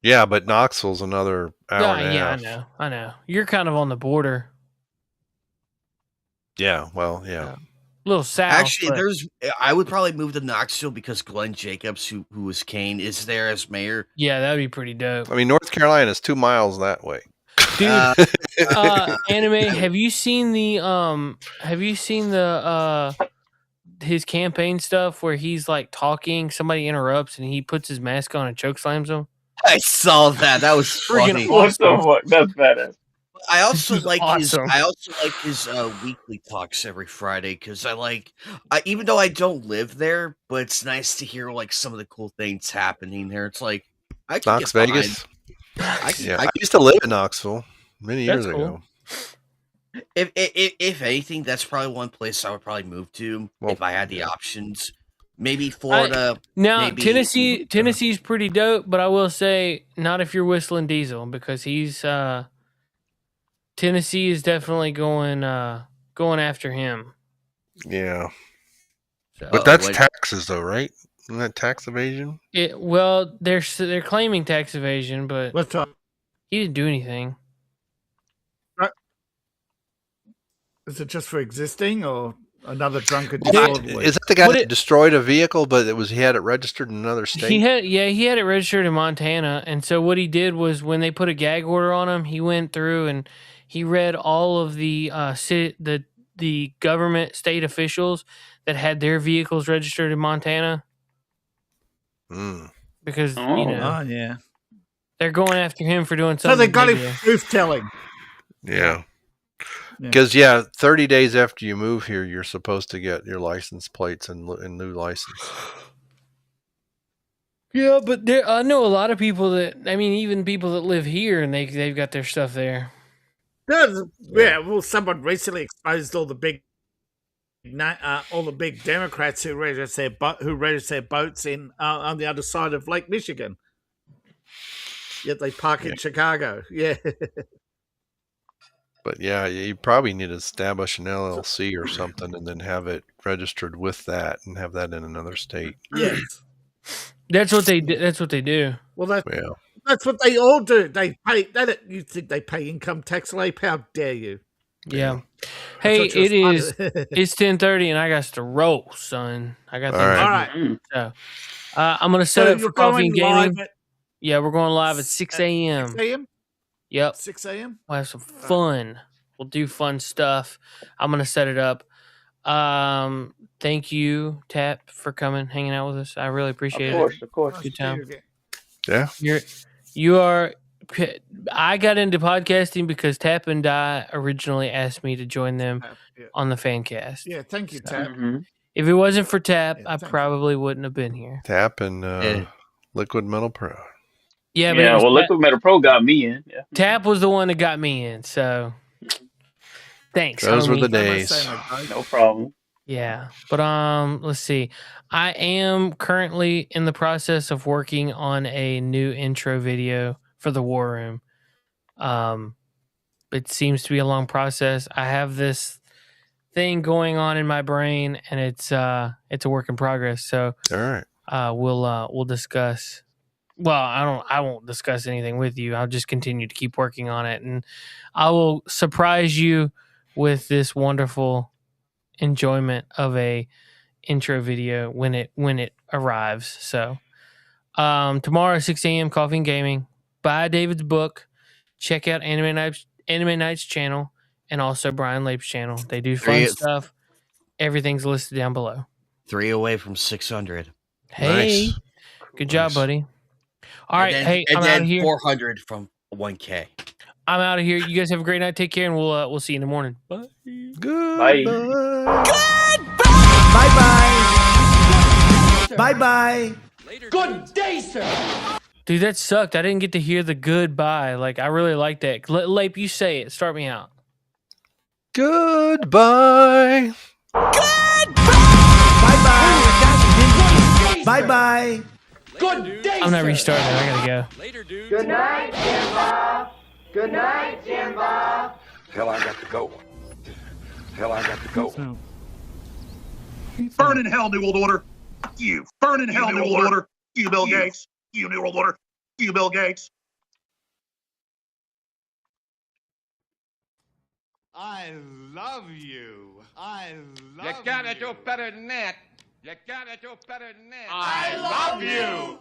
Yeah, but Knoxville's another hour and a Yeah, half. I know. You're kind of on the border, Yeah, well, yeah. a little south. Actually, but- I would probably move to Knoxville because Glenn Jacobs, who was Kane, is there as mayor. yeah, that'd be pretty dope. I mean, North Carolina is 2 miles that way. Dude, anime. Have you seen his campaign stuff where he's like talking, somebody interrupts, and he puts his mask on and chokeslams him? I saw that. That was funny. What the fuck? That's badass. I also This is like awesome. his weekly talks every Friday because even though I don't live there, but it's nice to hear like some of the cool things happening there. It's like I can Knox get behind- Vegas. I I used to live in Knoxville many years That's ago. If anything, that's probably one place I would probably move to Well, if I had the options. Maybe Florida. Now maybe, Tennessee's pretty dope, but I will say not if you're whistling Diesel, because he's Tennessee is definitely going after him. Yeah. So, But that's taxes, though, right? Isn't that tax evasion? Well, they're claiming tax evasion, but he didn't do anything. Is it just for existing or another drunken? Is that the guy that destroyed a vehicle, but he had it registered in another state? He had it registered in Montana, and so what he did was when they put a gag order on him, he went through and he read all of the government state officials that had their vehicles registered in Montana. Because yeah, they're going after him for doing something. So they got him truth telling. Yeah. Because 30 days after you move here, you're supposed to get your license plates and new license. Yeah, but I know a lot of people even people that live here and they've got their stuff there. Yeah, well, someone recently exposed all the big Democrats who register their boats in on the other side of Lake Michigan. Yet they park in Chicago. Yeah. But you probably need to establish an LLC or something and then have it registered with that and have that in another state. Yes. That's what they do. That's what they do. Well, that's what they all do. They pay. You think they pay income tax, Lape? How dare you? Yeah. Hey, it's 10:30 and I got to roll, son. I got all right. So, I'm gonna set up for coffee and gaming. Yeah, we're going live at 6 a.m. 6 a.m. Yep. 6 a.m. We'll have some fun. We'll do fun stuff. I'm gonna set it up. Thank you, Tap, for coming, hanging out with us. I really appreciate it. Of course. Good time. Yeah. You are. I got into podcasting because Tap and I originally asked me to join them on the Fancast. Yeah, thank you, Tap. If it wasn't for Tap, I probably wouldn't have been here. Tap and Liquid Metal Pro. Yeah, but Liquid Metal Pro got me in. Yeah. Tap was the one that got me in, so thanks. Those were the days. No problem. Yeah, but let's see. I am currently in the process of working on a new intro video for the War Room. It seems to be a long process. I have this thing going on in my brain, and it's a work in progress. So, all right, we'll discuss. Well, I won't discuss anything with you. I'll just continue to keep working on it, and I will surprise you with this wonderful enjoyment of a intro video when it arrives. So, tomorrow 6 a.m. Coffee and Gaming. Buy David's book. Check out Anime Night's channel and also Brian Lape's channel. They do fun stuff. Everything's listed down below. 3 away from 600. Hey, good job, buddy. All right, I'm out of here. 400 from 1K. I'm out of here. You guys have a great night. Take care, and we'll see you in the morning. Bye. Goodbye. Bye. Bye. Bye. Good day, sir. Dude, that sucked. I didn't get to hear the goodbye. Like, I really like that. Lape, you say it. Start me out. Goodbye. Bye. Bye. Good day, I'm not restarting it. I gotta go. Later, dude. Good night, Jimbo. Good night, Jimbo. Hell, I got to go. Burn in hell, New World Order. Fuck you. Burn in hell, New World Order. You, Bill Gates. You, New World Order. You, Bill Gates. I love you. You gotta do better than that. I love you.